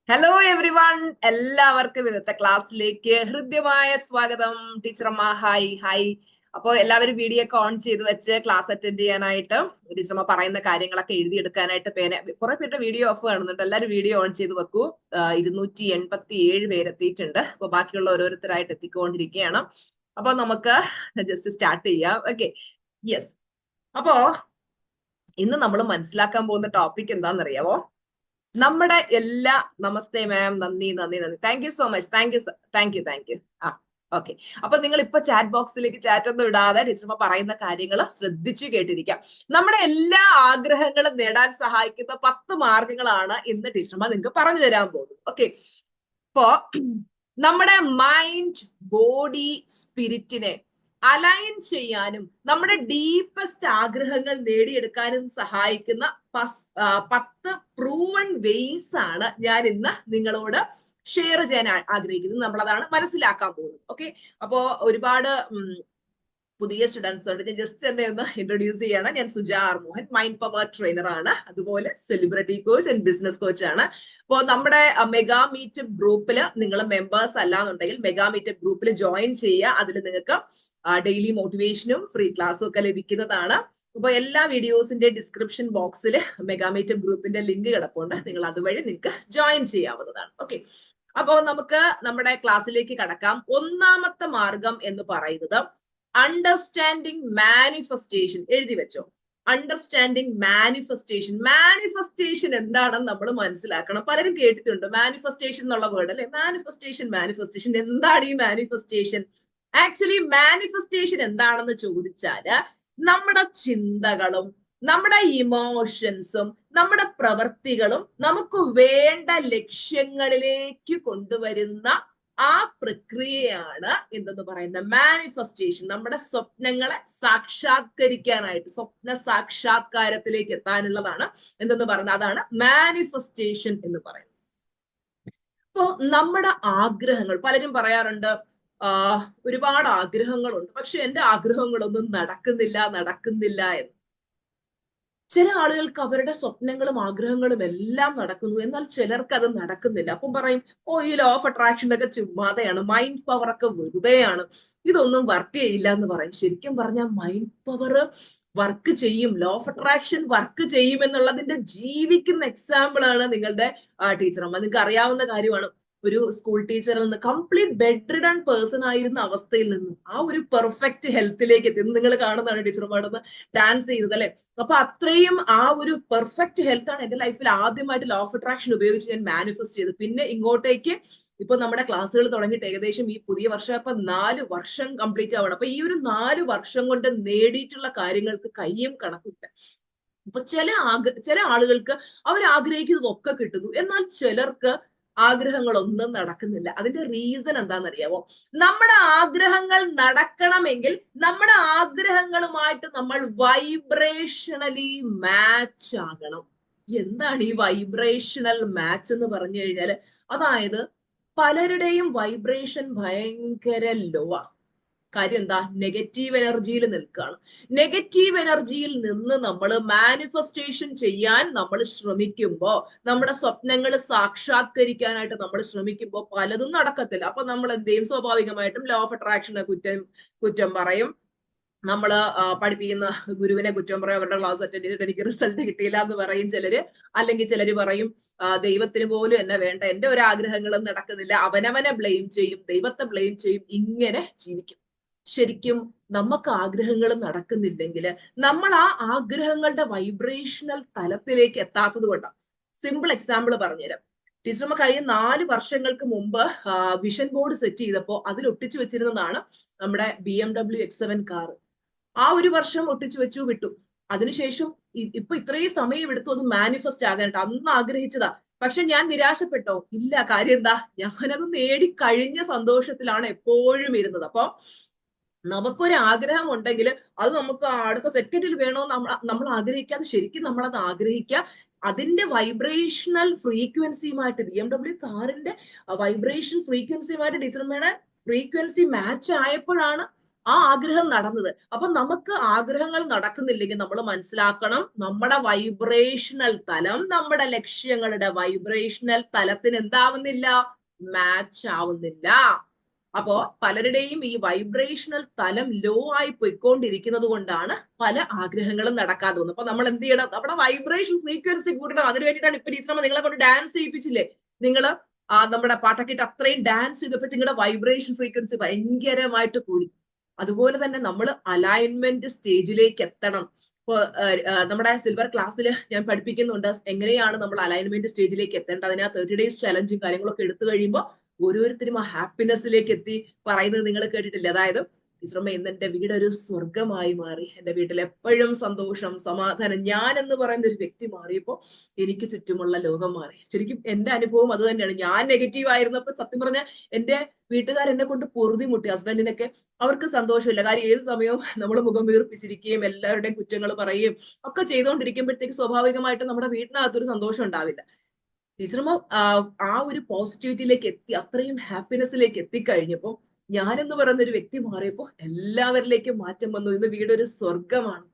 Hello every one, എല്ലാവർക്കും ഇന്നത്തെ ക്ലാസ്സിലേക്ക് ഹൃദ്യമായ സ്വാഗതം. ടീച്ചറമ്മ ഹായ് ഹായ്. അപ്പോൾ എല്ലാവരും വീഡിയോ ഒക്കെ ഓൺ ചെയ്ത് വെച്ച് ക്ലാസ് അറ്റൻഡ് ചെയ്യാനായിട്ട്, ടീച്ചറമ്മ പറയുന്ന കാര്യങ്ങളൊക്കെ എഴുതിയെടുക്കാനായിട്ട് കുറെ പേരുടെ വീഡിയോ ഓഫ് കാണുന്നുണ്ട്. എല്ലാവരും വീഡിയോ ഓൺ ചെയ്ത് വെക്കൂ. 287 പേരെത്തിയിട്ടുണ്ട്. അപ്പൊ ബാക്കിയുള്ള ഓരോരുത്തരായിട്ട് എത്തിക്കൊണ്ടിരിക്കുകയാണ്. അപ്പൊ നമുക്ക് ജസ്റ്റ് സ്റ്റാർട്ട് ചെയ്യാം. Okay, yes. അപ്പോ ഇന്ന് നമ്മൾ മനസ്സിലാക്കാൻ പോകുന്ന ടോപ്പിക് എന്താണെന്നറിയാവോ? നമ്മുടെ എല്ലാ നമസ്തേ മാം, നന്ദി നന്ദി നന്ദി, thank you so much, thank you thank you. ആ, ഓക്കെ. അപ്പൊ നിങ്ങൾ ഇപ്പൊ ചാറ്റ് ബോക്സിലേക്ക് ചാറ്റ് ഒന്നും ഇടാതെ ടീച്ചർമ്മ പറയുന്ന കാര്യങ്ങൾ ശ്രദ്ധിച്ചു കേട്ടിരിക്കാം. നമ്മുടെ എല്ലാ ആഗ്രഹങ്ങളും നേടാൻ സഹായിക്കുന്ന 10 മാർഗങ്ങളാണ് ഇന്ന് ടീച്ചർമ്മ നിങ്ങൾക്ക് പറഞ്ഞു തരാൻ പോകുന്നത്. ഓക്കെ, ഇപ്പോ നമ്മുടെ മൈൻഡ്, ബോഡി, സ്പിരിറ്റിനെ അലൈൻ ചെയ്യാനും നമ്മുടെ ഡീപ്പസ്റ്റ് ആഗ്രഹങ്ങൾ നേടിയെടുക്കാനും സഹായിക്കുന്ന 10 പ്രൂവൺ വേയ്സ് ആണ് ഞാൻ ഇന്ന് നിങ്ങളോട് ഷെയർ ചെയ്യാൻ ആഗ്രഹിക്കുന്നത്. നമ്മളതാണ് മനസ്സിലാക്കാൻ പോകുന്നത്. ഓക്കെ, അപ്പോ ഒരുപാട് പുതിയ സ്റ്റുഡൻസ് ഉണ്ട്. ഞാൻ ജസ്റ്റ് എന്നെ ഒന്ന് ഇൻട്രൊഡ്യൂസ് ചെയ്യണം. ഞാൻ Suja R Mohan, mind power trainer ആണ്, അതുപോലെ celebrity coach and business coach ആണ്. അപ്പോൾ നമ്മുടെ മെഗാ മീറ്റപ്പ് ഗ്രൂപ്പിൽ നിങ്ങൾ മെമ്പേഴ്സ് അല്ലാന്നുണ്ടെങ്കിൽ മെഗാ മീറ്റപ്പ് ഗ്രൂപ്പിൽ ജോയിൻ ചെയ്യുക. അതിൽ നിങ്ങൾക്ക് ഡെയിലി മോട്ടിവേഷനും ഫ്രീ ക്ലാസ്സും ഒക്കെ ലഭിക്കുന്നതാണ്. അപ്പോൾ എല്ലാ വീഡിയോസിന്റെ ഡിസ്ക്രിപ്ഷൻ ബോക്സിൽ മെഗാ മീറ്റപ്പ് ഗ്രൂപ്പിന്റെ ലിങ്ക് കിടപ്പുണ്ട്. നിങ്ങൾ അതുവഴി നിങ്ങൾക്ക് ജോയിൻ ചെയ്യാവുന്നതാണ്. ഓക്കെ, അപ്പോൾ നമുക്ക് നമ്മുടെ ക്ലാസ്സിലേക്ക് കടക്കാം. ഒന്നാമത്തെ മാർഗം എന്ന് പറയുന്നത് അണ്ടർസ്റ്റാൻഡിങ് മാനിഫെസ്റ്റേഷൻ. എഴുതി വെച്ചോ, അണ്ടർസ്റ്റാൻഡിങ് മാനിഫെസ്റ്റേഷൻ. മാനിഫെസ്റ്റേഷൻ എന്താണെന്ന് നമ്മൾ മനസ്സിലാക്കണം. പലരും കേട്ടിട്ടുണ്ട് മാനിഫെസ്റ്റേഷൻ എന്നുള്ള വേർഡ് അല്ലെ. മാനിഫെസ്റ്റേഷൻ എന്താണ് ഈ മാനിഫെസ്റ്റേഷൻ? ആക്ച്വലി മാനിഫെസ്റ്റേഷൻ എന്താണെന്ന് ചോദിച്ചാല് നമ്മുടെ ചിന്തകളും നമ്മുടെ ഇമോഷൻസും നമ്മുടെ പ്രവൃത്തികളും നമുക്ക് വേണ്ട ലക്ഷ്യങ്ങളിലേക്ക് കൊണ്ടുവരുന്ന ആ പ്രക്രിയയാണ് എന്തെന്ന് പറയുന്ന മാനിഫെസ്റ്റേഷൻ. നമ്മുടെ സ്വപ്നങ്ങളെ സാക്ഷാത്കരിക്കാനായിട്ട്, സ്വപ്ന സാക്ഷാത്കാരത്തിലേക്ക് എത്താനുള്ളതാണ് എന്തെന്ന് പറയുന്നത്. അതാണ് മാനിഫെസ്റ്റേഷൻ എന്ന് പറയുന്നത്. അപ്പോ നമ്മുടെ ആഗ്രഹങ്ങൾ, പലരും പറയാറുണ്ട് ഒരുപാട് ആഗ്രഹങ്ങളുണ്ട്, പക്ഷെ എന്റെ ആഗ്രഹങ്ങളൊന്നും നടക്കുന്നില്ല എന്ന്. ചില ആളുകൾക്ക് അവരുടെ സ്വപ്നങ്ങളും ആഗ്രഹങ്ങളും എല്ലാം നടക്കുന്നു, എന്നാൽ ചിലർക്ക് അത് നടക്കുന്നില്ല. അപ്പം പറയും, ഓ, ഈ ലോ ഓഫ് അട്രാക്ഷൻ ഒക്കെ ചുമ്മാതെയാണ്, മൈൻഡ് പവർ ഒക്കെ വെറുതെയാണ്, ഇതൊന്നും വർക്ക് ചെയ്യില്ല എന്ന് പറയും. ശരിക്കും പറഞ്ഞാൽ മൈൻഡ് പവർ വർക്ക് ചെയ്യും, ലോ ഓഫ് അട്രാക്ഷൻ വർക്ക് ചെയ്യും എന്നുള്ളതിന്റെ ജീവിക്കുന്ന എക്സാമ്പിൾ ആണ് നിങ്ങളുടെ ടീച്ചറമ്മ. നിങ്ങൾക്ക് അറിയാവുന്ന കാര്യമാണ്. ഒരു സ്കൂൾ ടീച്ചറിൽ നിന്ന്, കംപ്ലീറ്റ് ബെഡ് റിഡൺ പേഴ്സൺ ആയിരുന്ന അവസ്ഥയിൽ നിന്ന് ആ ഒരു പെർഫെക്റ്റ് ഹെൽത്തിലേക്ക് എത്തി. നിങ്ങൾ കാണുന്നതാണ് ടീച്ചർമാരുടെ ഡാൻസ് ചെയ്തത് അല്ലെ. അപ്പൊ അത്രയും ആ ഒരു പെർഫെക്റ്റ് ഹെൽത്ത് ആണ് എന്റെ ലൈഫിൽ ആദ്യമായിട്ട് ലോ ഓഫ് അട്രാക്ഷൻ ഉപയോഗിച്ച് ഞാൻ മാനിഫെസ്റ്റ് ചെയ്തത്. പിന്നെ ഇങ്ങോട്ടേക്ക് ഇപ്പൊ നമ്മുടെ ക്ലാസ്സുകൾ തുടങ്ങിയിട്ട് ഏകദേശം ഈ പുതിയ വർഷം ഇപ്പൊ 4 വർഷം കംപ്ലീറ്റ് ആവണം. അപ്പൊ ഈ ഒരു 4 വർഷം കൊണ്ട് നേടിയിട്ടുള്ള കാര്യങ്ങൾക്ക് കയ്യും കണക്കില്ല. അപ്പൊ ചില ആളുകൾക്ക് അവർ ആഗ്രഹിക്കുന്നതൊക്കെ കിട്ടുന്നു, എന്നാൽ ചിലർക്ക് ആഗ്രഹങ്ങളൊന്നും നടക്കുന്നില്ല. അതിന്റെ റീസൺ എന്താണെന്നറിയാവോ? നമ്മുടെ ആഗ്രഹങ്ങൾ നടക്കണമെങ്കിൽ നമ്മുടെ ആഗ്രഹങ്ങളുമായിട്ട് നമ്മൾ വൈബ്രേഷണലി മാച്ച് ആകണം. എന്താണ് ഈ വൈബ്രേഷണൽ മാച്ച് എന്ന് പറഞ്ഞു കഴിഞ്ഞാല്, അതായത് പലരുടെയും വൈബ്രേഷൻ ഭയങ്കര ലോ ആ. കാര്യം എന്താ? നെഗറ്റീവ് എനർജിയിൽ നിൽക്കുകയാണ്. നെഗറ്റീവ് എനർജിയിൽ നിന്ന് നമ്മൾ മാനിഫെസ്റ്റേഷൻ ചെയ്യാൻ നമ്മൾ ശ്രമിക്കുമ്പോൾ, നമ്മുടെ സ്വപ്നങ്ങൾ സാക്ഷാത്കരിക്കാനായിട്ട് നമ്മൾ ശ്രമിക്കുമ്പോൾ പലതും നടക്കത്തില്ല. അപ്പൊ നമ്മൾ എന്ത് ചെയ്യും? സ്വാഭാവികമായിട്ടും ലോ ഓഫ് അട്രാക്ഷനെ കുറ്റം പറയും. നമ്മൾ പഠിപ്പിക്കുന്ന ഗുരുവിനെ കുറ്റം പറയും. അവരുടെ ക്ലാസ് അറ്റൻഡ് ചെയ്തിട്ട് എനിക്ക് റിസൾട്ട് കിട്ടിയില്ല എന്ന് പറയും ചിലര്. അല്ലെങ്കിൽ ചിലര് പറയും ദൈവത്തിന് പോലും എന്നെ വേണ്ട, എന്റെ ഒരു ആഗ്രഹങ്ങളും നടക്കുന്നില്ല. അവനവനെ ബ്ലെയിം ചെയ്യും, ദൈവത്തെ ബ്ലെയിം ചെയ്യും. ഇങ്ങനെ ജീവിക്കും. ശരിക്കും നമുക്ക് ആഗ്രഹങ്ങൾ നടക്കുന്നില്ലെങ്കിൽ നമ്മൾ ആ ആഗ്രഹങ്ങളുടെ വൈബ്രേഷണൽ തലത്തിലേക്ക് എത്താത്തത് കൊണ്ടാണ്. സിമ്പിൾ എക്സാമ്പിൾ പറഞ്ഞുതരാം. ടീച്ചർമ്മ കഴിഞ്ഞ 4 വർഷങ്ങൾക്ക് മുമ്പ് വിഷൻ ബോർഡ് സെറ്റ് ചെയ്തപ്പോൾ അതിൽ ഒട്ടിച്ചു വെച്ചിരുന്നതാണ് നമ്മുടെ BMW X7 കാർ. ആ ഒരു വർഷം ഒട്ടിച്ചു വെച്ചു, വിട്ടു. അതിനുശേഷം ഇപ്പൊ ഇത്രയും സമയം എടുത്തു അത് മാനിഫെസ്റ്റ് ആകാനായിട്ട്. അന്ന് ആഗ്രഹിച്ചതാ, പക്ഷെ ഞാൻ നിരാശപ്പെട്ടോ? ഇല്ല. കാര്യം എന്താ? ഞാനത് നേടിക്കഴിഞ്ഞ സന്തോഷത്തിലാണ് എപ്പോഴും ഇരുന്നത്. അപ്പൊ നമുക്കൊരു ആഗ്രഹം ഉണ്ടെങ്കിൽ അത് നമുക്ക് അടുത്ത സെക്കൻഡിൽ വേണോ നമ്മൾ ആഗ്രഹിക്കാതെ ശരിക്കും നമ്മളത് ആഗ്രഹിക്കുക. അതിന്റെ വൈബ്രേഷണൽ ഫ്രീക്വൻസിയുമായിട്ട്, BMW കാറിന്റെ വൈബ്രേഷൻ ഫ്രീക്വൻസിയുമായിട്ട് ടീച്ചർമ്മയുടെ ഫ്രീക്വൻസി മാച്ച് ആയപ്പോഴാണ് ആ ആഗ്രഹം നടന്നത്. അപ്പൊ നമുക്ക് ആഗ്രഹങ്ങൾ നടക്കുന്നില്ലെങ്കിൽ നമ്മൾ മനസ്സിലാക്കണം, നമ്മുടെ വൈബ്രേഷണൽ തലം നമ്മുടെ ലക്ഷ്യങ്ങളുടെ വൈബ്രേഷണൽ തലത്തിന് എന്താവുന്നില്ല, മാച്ച് ആവുന്നില്ല. അപ്പോ പലരുടെയും ഈ വൈബ്രേഷണൽ തലം ലോ ആയി പോയിക്കൊണ്ടിരിക്കുന്നത് കൊണ്ടാണ് പല ആഗ്രഹങ്ങളും നടക്കാതെ പോകുന്നത്. അപ്പൊ നമ്മൾ എന്ത് ചെയ്യണം, നമ്മുടെ വൈബ്രേഷൻ ഫ്രീക്വൻസി കൂട്ടണം. അതിന് വേണ്ടിയിട്ടാണ് ഇപ്പൊ ടീച്ചറമ്മ നിങ്ങളെ കൊണ്ട് ഡാൻസ് ചെയ്യിപ്പിച്ചില്ലേ. നിങ്ങള് നമ്മുടെ പാട്ടൊക്കെ ഇട്ട് അത്രയും ഡാൻസ് ചെയ്തപ്പോൾ നിങ്ങളുടെ വൈബ്രേഷൻ ഫ്രീക്വൻസി ഭയങ്കരമായിട്ട് കൂടി. അതുപോലെ തന്നെ നമ്മൾ അലൈൻമെന്റ് സ്റ്റേജിലേക്ക് എത്തണം. ഇപ്പൊ നമ്മുടെ സിൽവർ ക്ലാസ്സിൽ ഞാൻ പഠിപ്പിക്കുന്നുണ്ട് എങ്ങനെയാണ് നമ്മൾ അലൈൻമെന്റ് സ്റ്റേജിലേക്ക് എത്തേണ്ടത്. അതിന് 30 days ചലഞ്ചും കാര്യങ്ങളൊക്കെ എടുത്തു കഴിയുമ്പോൾ ഓരോരുത്തരും ആ ഹാപ്പിനെസ്സിലേക്ക് എത്തി പറയുന്നത് നിങ്ങൾ കേട്ടിട്ടില്ല. അതായത് ടീച്ചറമ്മ ഇന്ന് എന്റെ വീട് ഒരു സ്വർഗമായി മാറി, എന്റെ വീട്ടിൽ എപ്പോഴും സന്തോഷം സമാധാനം, ഞാൻ എന്ന് പറയുന്ന ഒരു വ്യക്തി മാറിയപ്പോ എനിക്ക് ചുറ്റുമുള്ള ലോകം മാറി. ശരിക്കും എന്റെ അനുഭവം അത് തന്നെയാണ്. ഞാൻ നെഗറ്റീവ് ആയിരുന്നപ്പോ സത്യം പറഞ്ഞാൽ എന്റെ വീട്ടുകാർ എന്നെ കൊണ്ട് പൊറുതി മുട്ടി. ഹസ്ബൻഡിനൊക്കെ അവർക്ക് സന്തോഷമില്ല. കാര്യം ഏത് സമയവും നമ്മൾ മുഖം വീർപ്പിച്ചിരിക്കുകയും എല്ലാവരുടെയും കുറ്റങ്ങൾ പറയുകയും ഒക്കെ ചെയ്തുകൊണ്ടിരിക്കുമ്പോഴത്തേക്ക് സ്വാഭാവികമായിട്ടും നമ്മുടെ വീട്ടിനകത്തൊരു സന്തോഷം ഉണ്ടാവില്ല. ടീച്ചർമ്മ ആ ഒരു പോസിറ്റിവിറ്റിയിലേക്ക് എത്തി, അത്രയും ഹാപ്പിനെസ്സിലേക്ക് എത്തിക്കഴിഞ്ഞപ്പോ ഞാനെന്ന് പറയുന്ന ഒരു വ്യക്തി മാറിയപ്പോ എല്ലാവരിലേക്കും മാറ്റം വന്നു. ഇന്ന് വീടൊരു സ്വർഗമാണ്.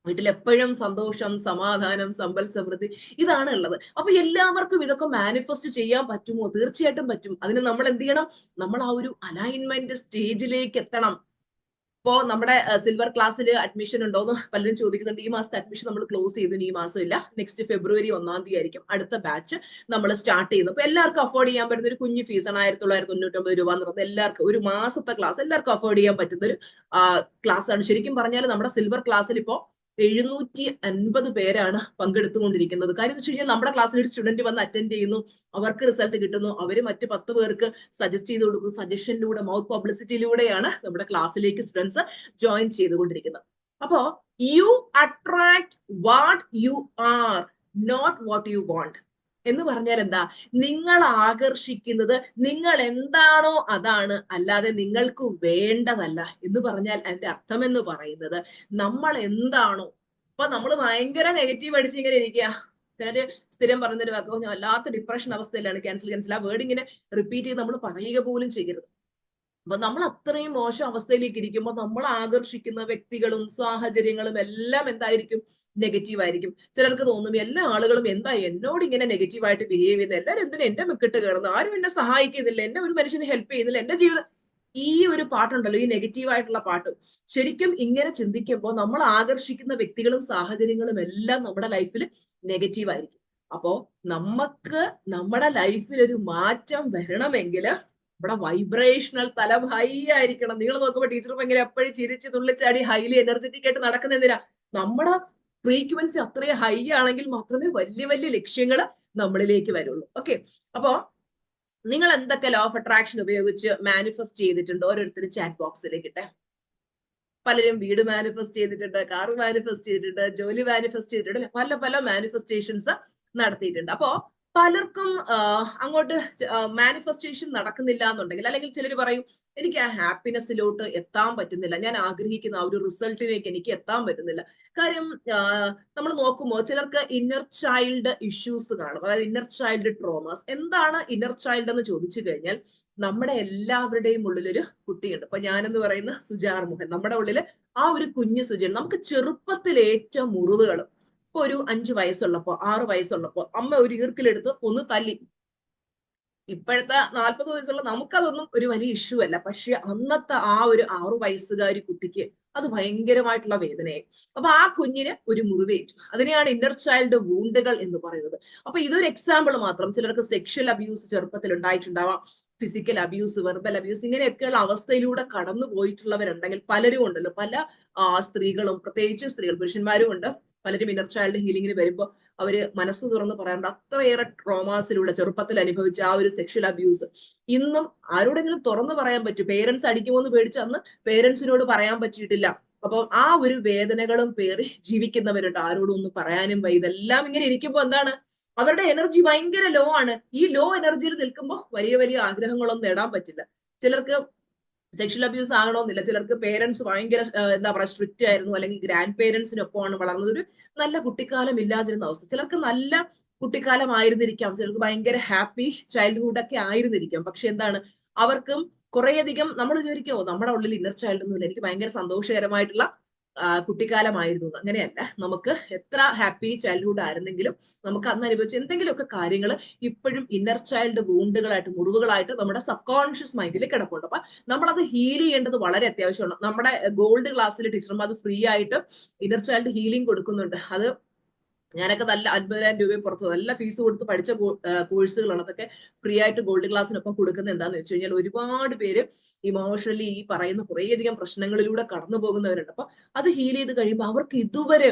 വീട്ടിൽ എപ്പോഴും സന്തോഷം സമാധാനം സമ്പൽ സമൃദ്ധി ഇതാണ് ഉള്ളത്. അപ്പൊ എല്ലാവർക്കും ഇതൊക്കെ മാനിഫെസ്റ്റ് ചെയ്യാൻ പറ്റുമോ? തീർച്ചയായിട്ടും പറ്റും. അതിന് നമ്മൾ എന്ത് ചെയ്യണം, നമ്മൾ ആ ഒരു അലൈൻമെന്റ് സ്റ്റേജിലേക്ക് എത്തണം. ഇപ്പോ നമ്മുടെ സിൽവർ ക്ലാസ്സിൽ അഡ്മിഷൻ ഉണ്ടോന്ന് പലരും ചോദിക്കുന്നുണ്ട്. ഈ മാസത്തെ അഡ്മിഷൻ നമ്മൾ ക്ലോസ് ചെയ്തു, ഈ മാസം ഇല്ല. നെക്സ്റ്റ് February 1 ആയിരിക്കും അടുത്ത ബാച്ച് നമ്മൾ സ്റ്റാർട്ട് ചെയ്യുന്നത്. അപ്പൊ എല്ലാവർക്കും അഫോർഡ് ചെയ്യാൻ പറ്റുന്ന ഒരു കുഞ്ഞു ഫീസാണ് 1999 രൂപ എന്ന് പറയുന്നത്. എല്ലാവർക്കും ഒരു മാസത്തെ ക്ലാസ് എല്ലാവർക്കും അഫോർഡ് ചെയ്യാൻ പറ്റുന്ന ഒരു ക്ലാസ് ആണ്. ശരിക്കും പറഞ്ഞാൽ നമ്മുടെ സിൽവർ ക്ലാസ്സിൽ ഇപ്പോ 750 പേരാണ് പങ്കെടുത്തുകൊണ്ടിരിക്കുന്നത്. കാര്യം എന്ന് വെച്ച് കഴിഞ്ഞാൽ നമ്മുടെ ക്ലാസ്സിൽ ഒരു സ്റ്റുഡന്റ് വന്ന് അറ്റൻഡ് ചെയ്യുന്നു, അവർക്ക് റിസൾട്ട് കിട്ടുന്നു, അവര് മറ്റ് 10 പേർക്ക് സജസ്റ്റ് ചെയ്ത് കൊടുക്കുന്നു. സജഷനിലൂടെ മൗത്ത് പബ്ലിസിറ്റിയിലൂടെയാണ് നമ്മുടെ ക്ലാസ്സിലേക്ക് സ്റ്റുഡൻസ് ജോയിൻ ചെയ്തുകൊണ്ടിരിക്കുന്നത്. അപ്പോ you attract what you are, not what you want എന്ന് പറഞ്ഞാൽ എന്താ, നിങ്ങൾ ആകർഷിക്കുന്നത് നിങ്ങൾ എന്താണോ അതാണ്, അല്ലാതെ നിങ്ങൾക്ക് വേണ്ടതല്ല എന്ന് പറഞ്ഞാൽ അതിന്റെ അർത്ഥം എന്ന് പറയുന്നത് നമ്മൾ എന്താണോ. ഇപ്പൊ നമ്മൾ ഭയങ്കര നെഗറ്റീവ് അടിച്ച് ഇങ്ങനെ ഇരിക്കുക, ചിലര് സ്ഥിരം പറയുന്നൊരു വാക്ക്, ഞാൻ വല്ലാത്ത ഡിപ്രഷൻ അവസ്ഥയിലാണ്, ക്യാൻസൽ ആ വേർഡ് ഇങ്ങനെ റിപ്പീറ്റ് ചെയ്ത് നമ്മൾ പറയുക പോലും ചെയ്യരുത്. അപ്പൊ നമ്മൾ അത്രയും മോശം അവസ്ഥയിലേക്ക് ഇരിക്കുമ്പോൾ നമ്മൾ ആകർഷിക്കുന്ന വ്യക്തികളും സാഹചര്യങ്ങളും എല്ലാം എന്തായിരിക്കും, നെഗറ്റീവ് ആയിരിക്കും. ചിലർക്ക് തോന്നും എല്ലാ ആളുകളും എന്താ എന്നോട് ഇങ്ങനെ നെഗറ്റീവായിട്ട് ബിഹേവ് ചെയ്യുന്നത്, എല്ലാവരും എന്തിനാ എന്റെ മിക്കിട്ട് കയറുന്നു, ആരും എന്നെ സഹായിക്കുന്നില്ല, എന്നെ ഒരു മനുഷ്യന് ഹെൽപ്പ് ചെയ്യുന്നില്ല, എന്റെ ജീവിതം. ഈ ഒരു പാട്ടുണ്ടല്ലോ, ഈ നെഗറ്റീവായിട്ടുള്ള പാട്ട്, ശരിക്കും ഇങ്ങനെ ചിന്തിക്കുമ്പോൾ നമ്മൾ ആകർഷിക്കുന്ന വ്യക്തികളും സാഹചര്യങ്ങളും എല്ലാം നമ്മുടെ ലൈഫിൽ നെഗറ്റീവ് ആയിരിക്കും. അപ്പോ നമുക്ക് നമ്മുടെ ലൈഫിൽ ഒരു മാറ്റം വരണമെങ്കിൽ നമ്മുടെ വൈബ്രേഷണൽ തലം ഹൈ ആയിരിക്കണം. നിങ്ങൾ നോക്കുമ്പോൾ ടീച്ചർ ഭയങ്കര എപ്പോഴും ചിരിച്ച് തുള്ളിച്ചാടി ഹൈലി എനർജറ്റിക് ആയിട്ട് നടക്കുന്ന എന്തിനാ, നമ്മുടെ ഫ്രീക്വൻസി അത്രയും ഹൈ ആണെങ്കിൽ മാത്രമേ വലിയ വലിയ ലക്ഷ്യങ്ങൾ നമ്മളിലേക്ക് വരുള്ളൂ. ഓക്കെ, അപ്പോ നിങ്ങൾ എന്തൊക്കെ ലോ ഓഫ് അട്രാക്ഷൻ ഉപയോഗിച്ച് മാനിഫെസ്റ്റ് ചെയ്തിട്ടുണ്ട് ഓരോരുത്തരും ചാറ്റ് ബോക്സിലേക്ക് ഇട്ടെ. പലരും വീട് മാനിഫെസ്റ്റ് ചെയ്തിട്ടുണ്ട്, കാർ മാനിഫെസ്റ്റ് ചെയ്തിട്ടുണ്ട്, ജോലി മാനിഫെസ്റ്റ് ചെയ്തിട്ടുണ്ട്, പല പല മാനിഫെസ്റ്റേഷൻസ് നടത്തിയിട്ടുണ്ട്. അപ്പോ പലർക്കും അങ്ങോട്ട് മാനിഫെസ്റ്റേഷൻ നടക്കുന്നില്ല എന്നുണ്ടെങ്കിൽ, അല്ലെങ്കിൽ ചിലർ പറയും എനിക്ക് ആ ഹാപ്പിനെസ്സിലോട്ട് എത്താൻ പറ്റുന്നില്ല, ഞാൻ ആഗ്രഹിക്കുന്ന ആ ഒരു റിസൾട്ടിലേക്ക് എനിക്ക് എത്താൻ പറ്റുന്നില്ല. കാര്യം നമ്മൾ നോക്കുമ്പോൾ ചിലർക്ക് ഇന്നർ ചൈൽഡ് ഇഷ്യൂസ് കാണും, അതായത് ഇന്നർ ചൈൽഡ് ട്രോമാസ്. എന്താണ് ഇന്നർ ചൈൽഡ് എന്ന് ചോദിച്ചു കഴിഞ്ഞാൽ, നമ്മുടെ എല്ലാവരുടെയും ഉള്ളിലൊരു കുട്ടിയുണ്ട്. ഇപ്പൊ ഞാനെന്ന് പറയുന്ന സുജാർ മോഹൻ, നമ്മുടെ ഉള്ളില് ആ ഒരു കുഞ്ഞു സുജൻ, നമുക്ക് ചെറുപ്പത്തിൽ ഏറ്റ മുറിവുകളും. ഇപ്പൊ ഒരു 5 വയസ്സുള്ളപ്പോ 6 വയസ്സുള്ളപ്പോ അമ്മ ഒരു ഈർക്കിലെടുത്ത് ഒന്ന് തല്ലി. ഇപ്പോഴത്തെ 40 വയസ്സുള്ള നമുക്കതൊന്നും ഒരു വലിയ ഇഷ്യൂ അല്ല. പക്ഷെ അന്നത്തെ ആ ഒരു 6 വയസ്സുകാരി കുട്ടിക്ക് അത് ഭയങ്കരമായിട്ടുള്ള വേദനയായി. അപ്പൊ ആ കുഞ്ഞിന് ഒരു മുറിവേറ്റു. അതിനെയാണ് ഇന്നർ ചൈൽഡ് വൂണ്ടുകൾ എന്ന് പറയുന്നത്. അപ്പൊ ഇതൊരു എക്സാമ്പിൾ മാത്രം. ചിലർക്ക് സെക്ഷൽ അബ്യൂസ് ചെറുപ്പത്തിൽ ഉണ്ടായിട്ടുണ്ടാവാം, ഫിസിക്കൽ അബ്യൂസ്, വെർബൽ അബ്യൂസ്, ഇങ്ങനെയൊക്കെയുള്ള അവസ്ഥയിലൂടെ കടന്നു പോയിട്ടുള്ളവരുണ്ടെങ്കിൽ പലരും ഉണ്ടല്ലോ. പല സ്ത്രീകളും, പ്രത്യേകിച്ച് സ്ത്രീകൾ, പുരുഷന്മാരും ഉണ്ട്, പലരും ഇന്നർ ചൈൽഡ് ഹീലിംഗിന് വരുമ്പോൾ അവര് മനസ്സ് തുറന്ന് പറയാറുണ്ട് അത്രയേറെ ട്രോമാസിലൂടെ ചെറുപ്പത്തിൽ അനുഭവിച്ച ആ ഒരു സെക്ഷൽ അബ്യൂസ് ഇന്നും ആരോടെങ്കിലും തുറന്നു പറയാൻ പറ്റും. പേരൻസ് അടിക്കുമോ എന്ന് പേടിച്ച് അന്ന് പേരൻസിനോട് പറയാൻ പറ്റിയിട്ടില്ല. അപ്പൊ ആ ഒരു വേദനകളും പേറി ജീവിക്കുന്നവരുണ്ട്, ആരോടും ഒന്നും പറയാനും വയ്യ. ഇതെല്ലാം ഇങ്ങനെ ഇരിക്കുമ്പോ എന്താണ്, അവരുടെ എനർജി ഭയങ്കര ലോ ആണ്. ഈ ലോ എനർജിയിൽ നിൽക്കുമ്പോൾ വലിയ വലിയ ആഗ്രഹങ്ങളൊന്നും നേടാൻ പറ്റില്ല. ചിലർക്ക് സെക്ഷൽ അബ്യൂസ് ആകണമെന്നില്ല, ചിലർക്ക് പേരൻസ് ഭയങ്കര എന്താ പറയുക സ്ട്രിക്റ്റ് ആയിരുന്നു, അല്ലെങ്കിൽ ഗ്രാൻഡ് പേരൻസിനൊപ്പമാണ് വളർന്നത്, ഒരു നല്ല കുട്ടിക്കാലം ഇല്ലാതിരുന്ന അവസ്ഥ. ചിലർക്ക് നല്ല കുട്ടിക്കാലം ആയിരുന്നിരിക്കാം, ചിലർക്ക് ഭയങ്കര ഹാപ്പി ചൈൽഡ്ഹുഡ് ഒക്കെ ആയിരുന്നിരിക്കാം. പക്ഷെ എന്താണ്, അവർക്കും കുറേയധികം നമ്മൾ വിചാരിക്കോ നമ്മുടെ ഉള്ളിൽ ഇന്നർ ചൈൽഡ് ഒന്നുമില്ല, എനിക്ക് ഭയങ്കര സന്തോഷകരമായിട്ടുള്ള കുട്ടിക്കാലമായിരുന്നു. അങ്ങനെയല്ല. നമുക്ക് എത്ര ഹാപ്പി ചൈൽഡ്ഹുഡ് ആയിരുന്നെങ്കിലും നമുക്ക് അന്ന് അനുഭവിച്ച എന്തെങ്കിലുമൊക്കെ കാര്യങ്ങൾ ഇപ്പോഴും ഇന്നർ ചൈൽഡ് വൂണ്ടുകളായിട്ട്, മുറിവുകളായിട്ട് നമ്മുടെ സബ് കോൺഷ്യസ് മൈൻഡിൽ കിടപ്പുണ്ട്. അപ്പൊ നമ്മളത് ഹീൽ ചെയ്യേണ്ടത് വളരെ അത്യാവശ്യമാണ്. നമ്മുടെ ഗോൾഡ് ക്ലാസ്സിൽ ടീച്ചർമാർ അത് ഫ്രീ ആയിട്ട് ഇന്നർ ചൈൽഡ് ഹീലിംഗ് കൊടുക്കുന്നുണ്ട്. അത് ഞാനൊക്കെ നല്ല 50,000 രൂപയും പുറത്ത് നല്ല ഫീസ് കൊടുത്ത് പഠിച്ച കോഴ്സുകളാണ്. അതൊക്കെ ഫ്രീ ആയിട്ട് ഗോൾഡ് ക്ലാസ്സിനൊപ്പം കൊടുക്കുന്നത് എന്താണെന്ന് വെച്ച് കഴിഞ്ഞാൽ ഒരുപാട് പേര് ഇമോഷണലി ഈ പറയുന്ന കുറേയധികം പ്രശ്നങ്ങളിലൂടെ കടന്നു പോകുന്നവരുണ്ട്. അപ്പൊ അത് ഹീൽ ചെയ്ത് കഴിയുമ്പോൾ അവർക്ക് ഇതുവരെ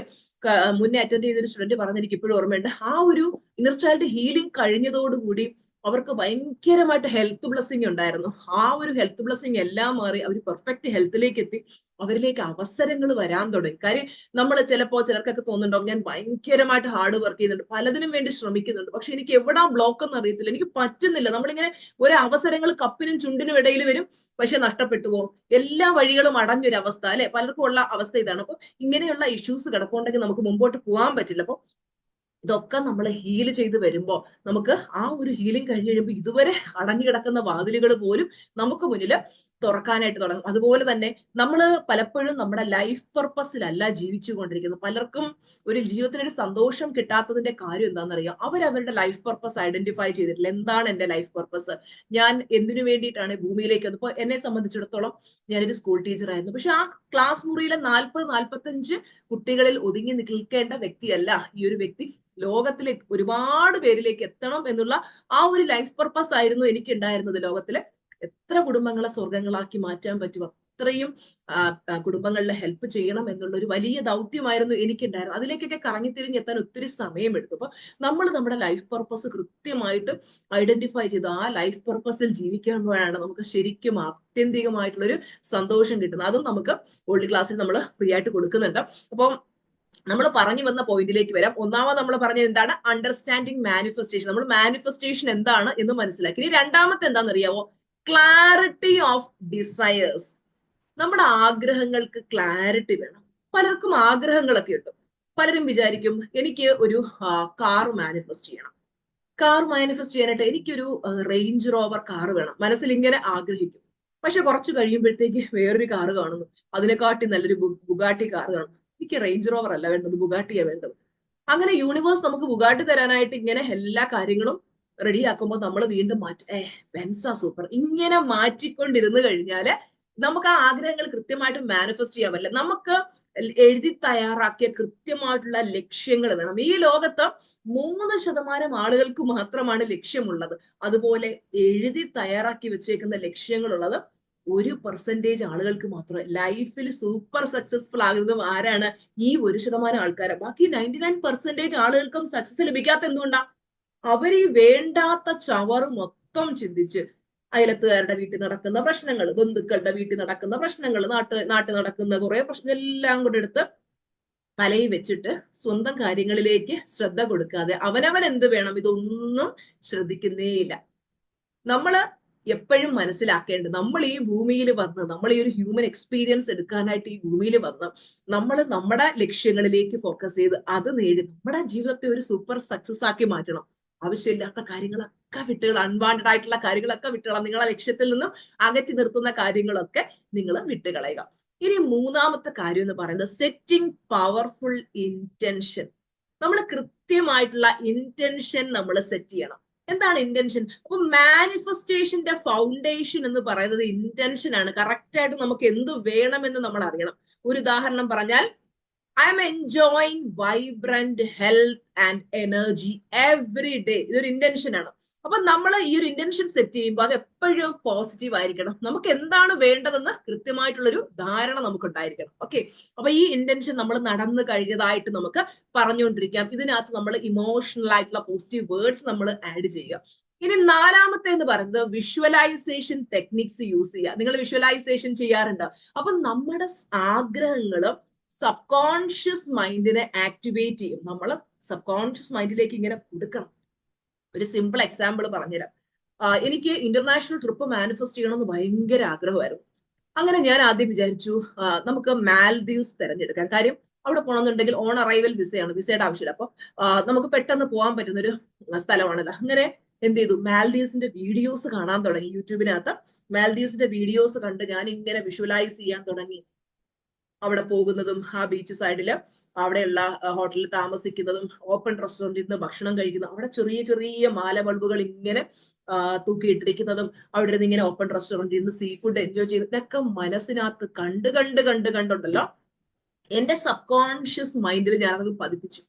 മുന്നേ അറ്റൻഡ് ചെയ്തൊരു സ്റ്റുഡന്റ് പറഞ്ഞെനിക്ക് ഇപ്പോഴും ഓർമ്മയുണ്ട്, ആ ഒരു ഇന്നർ ചൈൽഡ് ഹീലിംഗ് കഴിഞ്ഞതോടുകൂടി അവർക്ക് ഭയങ്കരമായിട്ട് ഹെൽത്ത് ബ്ലെസ്സിങ് ഉണ്ടായിരുന്നു. ആ ഒരു ഹെൽത്ത് ബ്ലെസ്സിങ് എല്ലാം മാറി അവർ പെർഫെക്റ്റ് ഹെൽത്തിലേക്ക് എത്തി, അവരിലേക്ക് അവസരങ്ങൾ വരാൻ തുടങ്ങി. കാര്യം നമ്മൾ ചിലർക്കൊക്കെ തോന്നുന്നുണ്ടാവും, ഞാൻ ഭയങ്കരമായിട്ട് ഹാർഡ് വർക്ക് ചെയ്യുന്നുണ്ട്, പലതിനും വേണ്ടി ശ്രമിക്കുന്നുണ്ട്, പക്ഷെ എനിക്ക് എവിടാ ബ്ലോക്ക് എന്ന് അറിയത്തില്ല, എനിക്ക് പറ്റുന്നില്ല. നമ്മളിങ്ങനെ ഒരു അവസരങ്ങൾ കപ്പിനും ചുണ്ടിനും ഇടയിൽ വരും, പക്ഷെ നഷ്ടപ്പെട്ടു പോകും. എല്ലാ വഴികളും അടഞ്ഞൊരു അവസ്ഥ അല്ലെ, പലർക്കും ഉള്ള അവസ്ഥ ഇതാണ്. അപ്പൊ ഇങ്ങനെയുള്ള ഇഷ്യൂസ് കിടപ്പുണ്ടെങ്കിൽ നമുക്ക് മുമ്പോട്ട് പോകാൻ പറ്റില്ല. അപ്പൊ ഇതൊക്കെ നമ്മൾ ഹീൽ ചെയ്ത് വരുമ്പോൾ നമുക്ക് ആ ഒരു ഹീലിംഗ് കഴിഞ്ഞ് കഴിയുമ്പോൾ ഇതുവരെ അടഞ്ഞു കിടക്കുന്ന വാതിലുകൾ പോലും നമുക്ക് മുന്നിൽ തുറക്കാനായിട്ട് തുടങ്ങും. അതുപോലെ തന്നെ നമ്മൾ പലപ്പോഴും നമ്മുടെ ലൈഫ് പർപ്പസിലല്ല ജീവിച്ചു കൊണ്ടിരിക്കുന്നത്. പലർക്കും ഒരു ജീവിതത്തിനൊരു സന്തോഷം കിട്ടാത്തതിന്റെ കാര്യം എന്താണെന്നറിയാം, അവരവരുടെ ലൈഫ് പർപ്പസ് ഐഡന്റിഫൈ ചെയ്തിട്ടില്ല. എന്താണ് എന്റെ ലൈഫ് പർപ്പസ്, ഞാൻ എന്തിനു വേണ്ടിയിട്ടാണ് ഭൂമിയിലേക്ക് വന്നത്. ഇപ്പൊ എന്നെ സംബന്ധിച്ചിടത്തോളം ഞാനൊരു സ്കൂൾ ടീച്ചറായിരുന്നു. പക്ഷെ ആ ക്ലാസ് മുറിയിലെ 40-45 കുട്ടികളിൽ ഒതുങ്ങി നിൽക്കേണ്ട വ്യക്തിയല്ല ഈ ഒരു വ്യക്തി. ലോകത്തിലെ ഒരുപാട് പേരിലേക്ക് എത്തണം എന്നുള്ള ആ ഒരു ലൈഫ് പർപ്പസ് ആയിരുന്നു എനിക്ക് ഉണ്ടായിരുന്നത്. ലോകത്തിലെ എത്ര കുടുംബങ്ങളെ സ്വർഗങ്ങളാക്കി മാറ്റാൻ പറ്റും അത്രയും കുടുംബങ്ങളിലെ ഹെൽപ്പ് ചെയ്യണം എന്നുള്ള ഒരു വലിയ ദൗത്യമായിരുന്നു എനിക്കുണ്ടായിരുന്നത്. അതിലേക്കൊക്കെ കറങ്ങിത്തിരിഞ്ഞെത്താൻ ഒത്തിരി സമയമെടുത്തു. അപ്പൊ നമ്മൾ നമ്മുടെ ലൈഫ് പർപ്പസ് കൃത്യമായിട്ട് ഐഡന്റിഫൈ ചെയ്ത് ആ ലൈഫ് പർപ്പസിൽ ജീവിക്കുമ്പോഴാണ് നമുക്ക് ശരിക്കും ആത്യന്തികമായിട്ടുള്ളൊരു സന്തോഷം കിട്ടുന്നത്. അതും നമുക്ക് ഗോൾഡ് ക്ലാസ്സിൽ നമ്മൾ ഫ്രീ ആയിട്ട് കൊടുക്കുന്നുണ്ട്. അപ്പം നമ്മൾ പറഞ്ഞു വന്ന പോയിന്റിലേക്ക് വരാം. ഒന്നാമത് നമ്മൾ പറഞ്ഞത് എന്താണ്, അണ്ടർസ്റ്റാൻഡിങ് മാനിഫെസ്റ്റേഷൻ. നമ്മൾ മാനിഫെസ്റ്റേഷൻ എന്താണ് എന്ന് മനസ്സിലാക്കി. ഇനി രണ്ടാമത്തെ എന്താണെന്ന് അറിയാവോ, ക്ലാരിറ്റി ഓഫ് ഡിസയേഴ്സ്. നമ്മുടെ ആഗ്രഹങ്ങൾക്ക് ക്ലാരിറ്റി വേണം. പലർക്കും ആഗ്രഹങ്ങളൊക്കെ ഉണ്ട്. പലരും വിചാരിക്കും എനിക്ക് ഒരു കാർ മാനിഫെസ്റ്റ് ചെയ്യണം, കാർ മാനിഫെസ്റ്റ് ചെയ്യാനായിട്ട് എനിക്കൊരു റേഞ്ച് റോവർ കാർ വേണം, മനസ്സിൽ ഇങ്ങനെ ആഗ്രഹിക്കും. പക്ഷെ കുറച്ച് കഴിയുമ്പോഴത്തേക്ക് വേറൊരു കാർ കാണുന്നു, അതിനെക്കാട്ടി നല്ലൊരു ബുഗാട്ടി കാർ കാണുന്നു. എനിക്ക് റേഞ്ച് റോവർ അല്ല വേണ്ടത്, ബുഗാട്ടിയാ വേണ്ടത്. അങ്ങനെ യൂണിവേഴ്സ് നമുക്ക് ബുഗാട്ടി തരാനായിട്ട് ഇങ്ങനെ എല്ലാ കാര്യങ്ങളും റെഡിയാക്കുമ്പോൾ നമ്മൾ വീണ്ടും ബെൻസാ സൂപ്പർ, ഇങ്ങനെ മാറ്റിക്കൊണ്ടിരുന്നു കഴിഞ്ഞാല് നമുക്ക് ആ ആഗ്രഹങ്ങൾ കൃത്യമായിട്ട് മാനിഫെസ്റ്റ് ചെയ്യാൻ പറ്റില്ല. നമുക്ക് എഴുതി തയ്യാറാക്കിയ കൃത്യമായിട്ടുള്ള ലക്ഷ്യങ്ങൾ വേണം. ഈ ലോകത്ത് 3% ആളുകൾക്ക് മാത്രമാണ് ലക്ഷ്യമുള്ളത്. അതുപോലെ എഴുതി തയ്യാറാക്കി വെച്ചേക്കുന്ന ലക്ഷ്യങ്ങളുള്ളത് 1% ആളുകൾക്ക് മാത്രമേ. ലൈഫിൽ സൂപ്പർ സക്സസ്ഫുൾ ആകുന്നതും ആരാണ്? ഈ 1% ആൾക്കാരെ. ബാക്കി 99% ആളുകൾക്കും സക്സസ് ലഭിക്കാത്ത എന്തുകൊണ്ടാ? അവർ ഈ വേണ്ടാത്ത ചവറ് മൊത്തം ചിന്തിച്ച് അയലത്തുകാരുടെ വീട്ടിൽ നടക്കുന്ന പ്രശ്നങ്ങൾ, ബന്ധുക്കളുടെ വീട്ടിൽ നടക്കുന്ന പ്രശ്നങ്ങൾ, നാട്ടിൽ നടക്കുന്ന കുറെ പ്രശ്നം എല്ലാം കൂടെ എടുത്ത് തലയിൽ വെച്ചിട്ട് സ്വന്തം കാര്യങ്ങളിലേക്ക് ശ്രദ്ധ കൊടുക്കാതെ അവനവൻ എന്ത് വേണം ഇതൊന്നും ശ്രദ്ധിക്കുന്നേയില്ല. നമ്മള് എപ്പോഴും മനസ്സിലാക്കേണ്ടത്, നമ്മൾ ഈ ഭൂമിയിൽ വന്ന്, നമ്മൾ ഈ ഒരു ഹ്യൂമൻ എക്സ്പീരിയൻസ് എടുക്കാനായിട്ട് ഈ ഭൂമിയിൽ വന്ന് നമ്മൾ നമ്മുടെ ലക്ഷ്യങ്ങളിലേക്ക് ഫോക്കസ് ചെയ്ത് അത് നേടി നമ്മുടെ ജീവിതത്തെ ഒരു സൂപ്പർ സക്സസ് ആക്കി മാറ്റണം. ആവശ്യമില്ലാത്ത കാര്യങ്ങളൊക്കെ വിട്ടുകൾ, അൺവാണ്ടഡ് ആയിട്ടുള്ള കാര്യങ്ങളൊക്കെ വിട്ടുകളാം. നിങ്ങളെ ലക്ഷ്യത്തിൽ നിന്നും അകറ്റി നിർത്തുന്ന കാര്യങ്ങളൊക്കെ നിങ്ങൾ വിട്ടുകളയുക. ഇനി മൂന്നാമത്തെ കാര്യം എന്ന് പറയുന്നത് സെറ്റിംഗ് പവർഫുൾ ഇന്റൻഷൻ. നമ്മൾ കൃത്യമായിട്ടുള്ള ഇന്റൻഷൻ നമ്മൾ സെറ്റ് ചെയ്യണം. എന്താണ് ഇന്റൻഷൻ? അപ്പൊ മാനിഫെസ്റ്റേഷന്റെ ഫൗണ്ടേഷൻ എന്ന് പറയുന്നത് ഇന്റൻഷൻ ആണ്. കറക്റ്റ് ആയിട്ട് നമുക്ക് എന്ത് വേണമെന്ന് നമ്മൾ അറിയണം. ഒരു ഉദാഹരണം പറഞ്ഞാൽ, I M enjoying vibrant health and energy every day. ഇതൊരു ഇന്റൻഷൻ ആണ്. അപ്പൊ നമ്മൾ ഈ ഒരു ഇന്റൻഷൻ സെറ്റ് ചെയ്യുമ്പോൾ അത് എപ്പോഴും പോസിറ്റീവ് ആയിരിക്കണം. നമുക്ക് എന്താണ് വേണ്ടതെന്ന് കൃത്യമായിട്ടുള്ളൊരു ധാരണ നമുക്ക് ഉണ്ടായിരിക്കണം. ഓക്കെ, അപ്പൊ ഈ ഇന്റൻഷൻ നമ്മൾ നടന്നു കഴിഞ്ഞതായിട്ട് നമുക്ക് പറഞ്ഞുകൊണ്ടിരിക്കാം. ഇതിനകത്ത് നമ്മൾ ഇമോഷണൽ ആയിട്ടുള്ള പോസിറ്റീവ് വേർഡ്സ് നമ്മൾ ആഡ് ചെയ്യുക. ഇനി നാലാമത്തെ എന്ന് പറയുന്നത് വിഷ്വലൈസേഷൻ ടെക്നിക്സ് യൂസ് ചെയ്യുക. നിങ്ങൾ വിഷ്വലൈസേഷൻ ചെയ്യാറുണ്ട്. അപ്പൊ നമ്മുടെ ആഗ്രഹങ്ങൾ സബ് കോൺഷ്യസ് മൈൻഡിനെ ആക്ടിവേറ്റ് ചെയ്യും. നമ്മൾ സബ് കോൺഷ്യസ് മൈൻഡിലേക്ക് ഇങ്ങനെ കൊടുക്കണം. ഒരു സിമ്പിൾ എക്സാമ്പിൾ പറഞ്ഞുതരാം. എനിക്ക് ഇന്റർനാഷണൽ ട്രിപ്പ് മാനിഫെസ്റ്റ് ചെയ്യണമെന്ന് ഭയങ്കര ആഗ്രഹമായിരുന്നു. അങ്ങനെ ഞാൻ ആദ്യം വിചാരിച്ചു നമുക്ക് മാൽദീവ്സ് തിരഞ്ഞെടുക്കാം. കാര്യം അവിടെ പോകണമെന്നുണ്ടെങ്കിൽ ഓൺ അറൈവൽ വിസയാണ്, വിസയുടെ ആവശ്യമില്ല. അപ്പൊ നമുക്ക് പെട്ടെന്ന് പോകാൻ പറ്റുന്നൊരു സ്ഥലമാണല്ലോ. അങ്ങനെ എന്ത് ചെയ്തു, മാൽദീവ്സിന്റെ വീഡിയോസ് കാണാൻ തുടങ്ങി യൂട്യൂബിനകത്ത്. മാൽദീവ്സിന്റെ വീഡിയോസ് കണ്ട് ഞാൻ ഇങ്ങനെ വിഷ്വലൈസ് ചെയ്യാൻ തുടങ്ങി. അവിടെ പോകുന്നതും ആ ബീച്ച് സൈഡില് അവിടെയുള്ള ഹോട്ടലിൽ താമസിക്കുന്നതും ഓപ്പൺ റെസ്റ്റോറന്റിൽ നിന്ന് ഭക്ഷണം കഴിക്കുന്നതും അവിടെ ചെറിയ ചെറിയ മാല ബൾബുകൾ ഇങ്ങനെ തൂക്കിയിട്ടിരിക്കുന്നതും അവിടെ നിന്ന് ഇങ്ങനെ ഓപ്പൺ റെസ്റ്റോറന്റിൽ നിന്ന് സീ ഫുഡ് എൻജോയ് ചെയ്തതൊക്കെ മനസ്സിനകത്ത് കണ്ടുണ്ടല്ലോ എന്റെ സബ് കോൺഷ്യസ് മൈൻഡിൽ ഞാനത് പതിപ്പിച്ചു.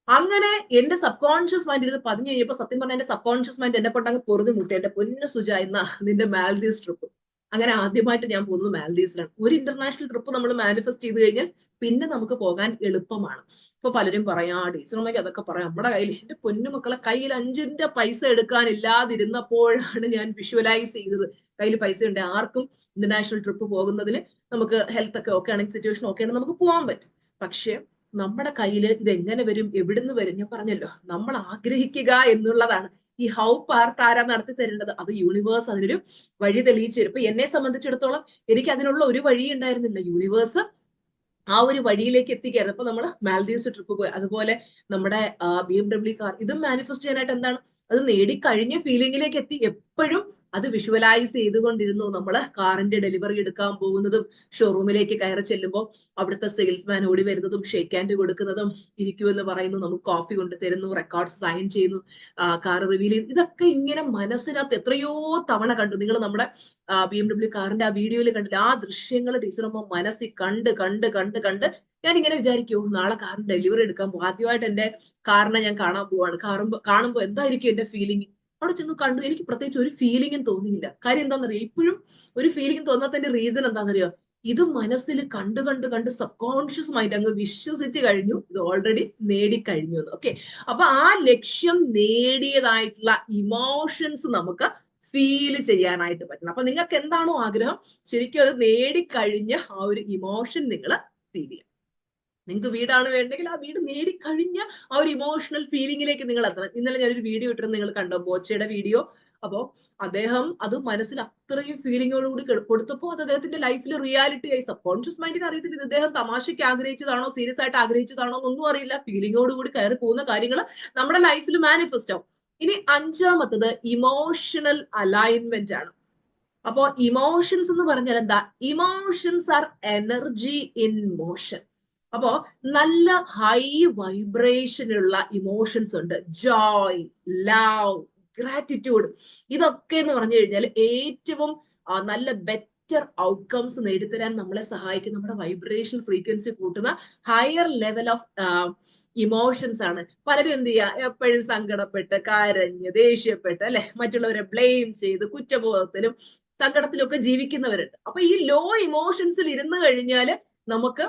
അങ്ങനെ എന്റെ സബ് കോൺഷ്യസ് മൈൻഡിൽ ഇത് പതിഞ്ഞു കഴിഞ്ഞപ്പോ സത്യം പറഞ്ഞാൽ എന്റെ സബ് കോൺഷ്യസ് മൈൻഡ് എന്നെ കൊണ്ടങ്ങ് പൊറുതി മുട്ടി. എന്റെ പൊന്നു സുജ എന്ന നിന്റെ മാൽദീവ്സ് ട്രിപ്പ്. അങ്ങനെ ആദ്യമായിട്ട് ഞാൻ പോകുന്നത് മാൽദീവ്സിലാണ്. ഒരു ഇന്റർനാഷണൽ ട്രിപ്പ് നമ്മൾ മാനിഫെസ്റ്റ് ചെയ്ത് കഴിഞ്ഞാൽ പിന്നെ നമുക്ക് പോകാൻ എളുപ്പമാണ്. ഇപ്പൊ പലരും പറയാ ടീച്ചർമ്മയ്ക്ക് അതൊക്കെ പറയാം. നമ്മുടെ കയ്യിൽ എന്റെ പൊന്നുമക്കളെ കയ്യിൽ 5 പൈസ എടുക്കാനില്ലാതിരുന്നപ്പോഴാണ് ഞാൻ വിഷ്വലൈസ് ചെയ്തത്. കയ്യിൽ പൈസ ഉണ്ട്, ആർക്കും ഇന്റർനാഷണൽ ട്രിപ്പ് പോകുന്നതിന് നമുക്ക് ഹെൽത്ത് ഒക്കെ ഓക്കെ ആണെങ്കിൽ സിറ്റുവേഷൻ ഓക്കെ ആണെങ്കിൽ നമുക്ക് പോകാൻ പറ്റും. പക്ഷെ നമ്മുടെ കയ്യിൽ ഇത് എങ്ങനെ വരും, എവിടുന്ന് വരും? ഞാൻ പറഞ്ഞല്ലോ, നമ്മൾ ആഗ്രഹിക്കുക എന്നുള്ളതാണ്. ഈ ഹൗ പാർട്ട് ആരാ നടത്തി തരേണ്ടത്? അത് യൂണിവേഴ്സ് അതിനൊരു വഴി തെളിയിച്ചു തരും. ഇപ്പൊ എന്നെ സംബന്ധിച്ചിടത്തോളം എനിക്ക് അതിനുള്ള ഒരു വഴി ഉണ്ടായിരുന്നില്ല. യൂണിവേഴ്സ് ആ ഒരു വഴിയിലേക്ക് എത്തിക്കായിരുന്നു. അപ്പൊ നമ്മൾ മാൽദീവ്സ് ട്രിപ്പ് പോയി. അതുപോലെ നമ്മുടെ BMW കാർ, ഇതും മാനിഫെസ്റ്റ് ചെയ്യാനായിട്ട് എന്താണ്, അത് നേടിക്കഴിഞ്ഞ ഫീലിംഗിലേക്ക് എത്തി. എപ്പോഴും അത് വിഷ്വലൈസ് ചെയ്തുകൊണ്ടിരുന്നു. നമ്മൾ കാറിന്റെ ഡെലിവറി എടുക്കാൻ പോകുന്നതും ഷോറൂമിലേക്ക് കയറി ചെല്ലുമ്പോൾ അവിടുത്തെ സെയിൽസ്മാൻ ഓടി വരുന്നതും ഷേക്ക് ഹാൻഡ് കൊടുക്കുന്നതും ഇരിക്കുമെന്ന് പറയുന്നു, നമുക്ക് കോഫി കൊണ്ട് തരുന്നു, റെക്കോർഡ് സൈൻ ചെയ്യുന്നു, കാർ റിവീൽ ചെയ്യുന്നു. ഇതൊക്കെ ഇങ്ങനെ മനസ്സിനകത്ത് എത്രയോ തവണ കണ്ടു. നിങ്ങൾ നമ്മുടെ BMW കാറിന്റെ ആ വീഡിയോയിൽ കണ്ടില്ല? ആ ദൃശ്യങ്ങൾ ടീച്ചറമ്മ മനസ്സിൽ കണ്ട് ഞാൻ ഇങ്ങനെ വിചാരിക്കൂ, നാളെ കാറിന് ഡെലിവറി എടുക്കാൻ പോകും. ആദ്യമായിട്ട് എന്റെ കാറിനെ ഞാൻ കാണാൻ പോവാണ്. കാണുമ്പോൾ എന്തായിരിക്കും എന്റെ ഫീലിംഗ്? അവിടെ ചെന്ന് കണ്ടു, എനിക്ക് പ്രത്യേകിച്ച് ഒരു ഫീലിംഗും തോന്നിയില്ല. കാര്യം എന്താണെന്നറിയോ? ഇപ്പോഴും ഒരു ഫീലിംഗ് തോന്നാത്തതിന്റെ റീസൺ എന്താണെന്നറിയോ? ഇത് മനസ്സിൽ കണ്ട് സബ് കോൺഷ്യസ് മൈൻഡ് അങ്ങ് വിശ്വസിച്ച് കഴിഞ്ഞു, ഇത് ഓൾറെഡി നേടിക്കഴിഞ്ഞു എന്ന്. ഓക്കെ, അപ്പൊ ആ ലക്ഷ്യം നേടിയതായിട്ടുള്ള ഇമോഷൻസ് നമുക്ക് ഫീൽ ചെയ്യാനായിട്ട് പറ്റണം. അപ്പൊ നിങ്ങൾക്ക് എന്താണോ ആഗ്രഹം, ശരിക്കും അത് നേടിക്കഴിഞ്ഞ ആ ഒരു ഇമോഷൻ നിങ്ങൾ ഫീൽ ചെയ്യാം. നിങ്ങൾക്ക് വീടാണ് വേണ്ടെങ്കിൽ ആ വീട് നേടിക്കഴിഞ്ഞ ആ ഒരു ഇമോഷണൽ ഫീലിംഗിലേക്ക് നിങ്ങൾ എത്തണം. ഇന്നലെ ഞാനൊരു വീഡിയോ ഇട്ടിരുന്നു, നിങ്ങൾ കണ്ടോ? ബോച്ചയുടെ വീഡിയോ. അപ്പോ അദ്ദേഹം അത് മനസ്സിൽ അത്രയും ഫീലിങ്ങോടുകൂടി കൊടുത്തപ്പോൾ അത് അദ്ദേഹത്തിന്റെ ലൈഫിൽ റിയാലിറ്റി ആയി. സബ് കോൺഷ്യസ് മൈൻഡിന് അറിയത്തില്ല അദ്ദേഹം തമാശയ്ക്ക് ആഗ്രഹിച്ചതാണോ സീരിയസ് ആയിട്ട് ആഗ്രഹിച്ചതാണോ എന്നൊന്നും അറിയില്ല. ഫീലിങ്ങോടുകൂടി കയറി പോകുന്ന കാര്യങ്ങൾ നമ്മുടെ ലൈഫിൽ മാനിഫെസ്റ്റ് ആവും. ഇനി 5ാമത്തത് ഇമോഷണൽ അലൈൻമെന്റ് ആണ്. അപ്പോ ഇമോഷൻസ് എന്ന് പറഞ്ഞാൽ എന്താ? Emotions are energy in motion. അപ്പോ നല്ല ഹൈ വൈബ്രേഷനുള്ള ഇമോഷൻസ് ഉണ്ട്. Joy, love, gratitude. ഇതൊക്കെ എന്ന് പറഞ്ഞു കഴിഞ്ഞാൽ ഏറ്റവും നല്ല ബെറ്റർ ഔട്ട്കംസ് നേടിത്തരാൻ നമ്മളെ സഹായിക്കും. നമ്മുടെ വൈബ്രേഷൻ ഫ്രീക്വൻസി കൂട്ടുന്ന ഹയർ ലെവൽ ഓഫ് ഇമോഷൻസ് ആണ്. പലരും എന്ത് ചെയ്യുക, എപ്പോഴും സങ്കടപ്പെട്ട് കരഞ്ഞ് ദേഷ്യപ്പെട്ട് അല്ലെ, മറ്റുള്ളവരെ ബ്ലെയിം ചെയ്ത് കുറ്റബോധത്തിലും സങ്കടത്തിലും ഒക്കെ ജീവിക്കുന്നവരുണ്ട്. അപ്പൊ ഈ ലോ ഇമോഷൻസിൽ ഇരുന്ന് കഴിഞ്ഞാൽ നമുക്ക്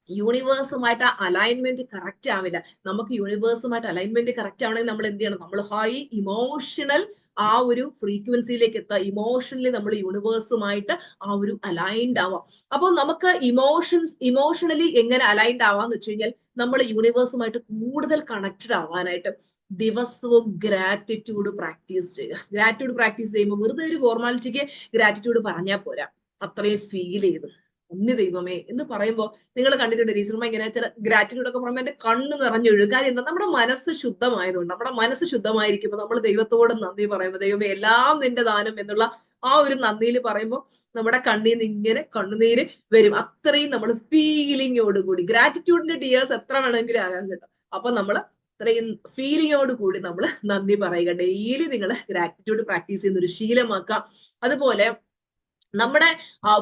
യൂണിവേഴ്സുമായിട്ട് അലൈൻമെന്റ് കറക്റ്റ് ആവില്ല. നമുക്ക് യൂണിവേഴ്സുമായിട്ട് അലൈൻമെന്റ് കറക്റ്റ് ആവണമെങ്കിൽ നമ്മൾ എന്ത് ചെയ്യണം? നമ്മൾ ഹൈ ഇമോഷണൽ ആ ഒരു ഫ്രീക്വൻസിയിലേക്ക് എത്താം. ഇമോഷണലി നമ്മൾ യൂണിവേഴ്സുമായിട്ട് ആ ഒരു അലൈൻഡ് ആവാം. അപ്പൊ നമുക്ക് ഇമോഷണലി എങ്ങനെ അലൈൻഡ് ആവാന്ന് വെച്ച് കഴിഞ്ഞാൽ നമ്മൾ യൂണിവേഴ്സുമായിട്ട് കൂടുതൽ കണക്റ്റഡ് ആവാനായിട്ട് ദിവസവും ഗ്രാറ്റിറ്റ്യൂഡ് പ്രാക്ടീസ് ചെയ്യുക. ഗ്രാറ്റിറ്റ്യൂഡ് പ്രാക്ടീസ് ചെയ്യുമ്പോൾ വെറുതെ ഒരു ഫോർമാലിറ്റിക്ക് ഗ്രാറ്റിറ്റ്യൂഡ് പറഞ്ഞാൽ പോരാ, അത്രയും ഫീൽ ചെയ്ത് ഒന്ന് ദൈവമേ എന്ന് പറയുമ്പോൾ നിങ്ങൾ കണ്ടിട്ടുണ്ട് ടീച്ചർമാർ ഇങ്ങനെ ചില ഗ്രാറ്റിറ്റ്യൂഡ് ഒക്കെ പറയുമ്പോൾ എന്റെ കണ്ണ് നിറഞ്ഞൊഴുകും. കാര്യം എന്താ? നമ്മുടെ മനസ്സ് ശുദ്ധമായതുകൊണ്ട്. നമ്മുടെ മനസ്സ് ശുദ്ധമായിരിക്കുമ്പോൾ നമ്മൾ ദൈവത്തോട് നന്ദി പറയുമ്പോൾ, ദൈവമേ എല്ലാം നിന്റെ ദാനം എന്നുള്ള ആ ഒരു നന്ദിയിൽ പറയുമ്പോൾ നമ്മുടെ കണ്ണിൽ നിന്ന് ഇങ്ങനെ കണ്ണുനീര് വരും. അത്രയും നമ്മൾ ഫീലിങ്ങോടുകൂടി, ഗ്രാറ്റിറ്റ്യൂഡിന്റെ ടിയേഴ്സ് എത്ര വേണമെങ്കിലും ആകാൻ കേട്ടോ. അപ്പൊ നമ്മൾ അത്രയും ഫീലിങ്ങോട് കൂടി നമ്മൾ നന്ദി പറയുക. ഡെയിലി നിങ്ങൾ ഗ്രാറ്റിറ്റ്യൂഡ് പ്രാക്ടീസ് ചെയ്യുന്ന ഒരു ശീലമാക്കാം. അതുപോലെ നമ്മുടെ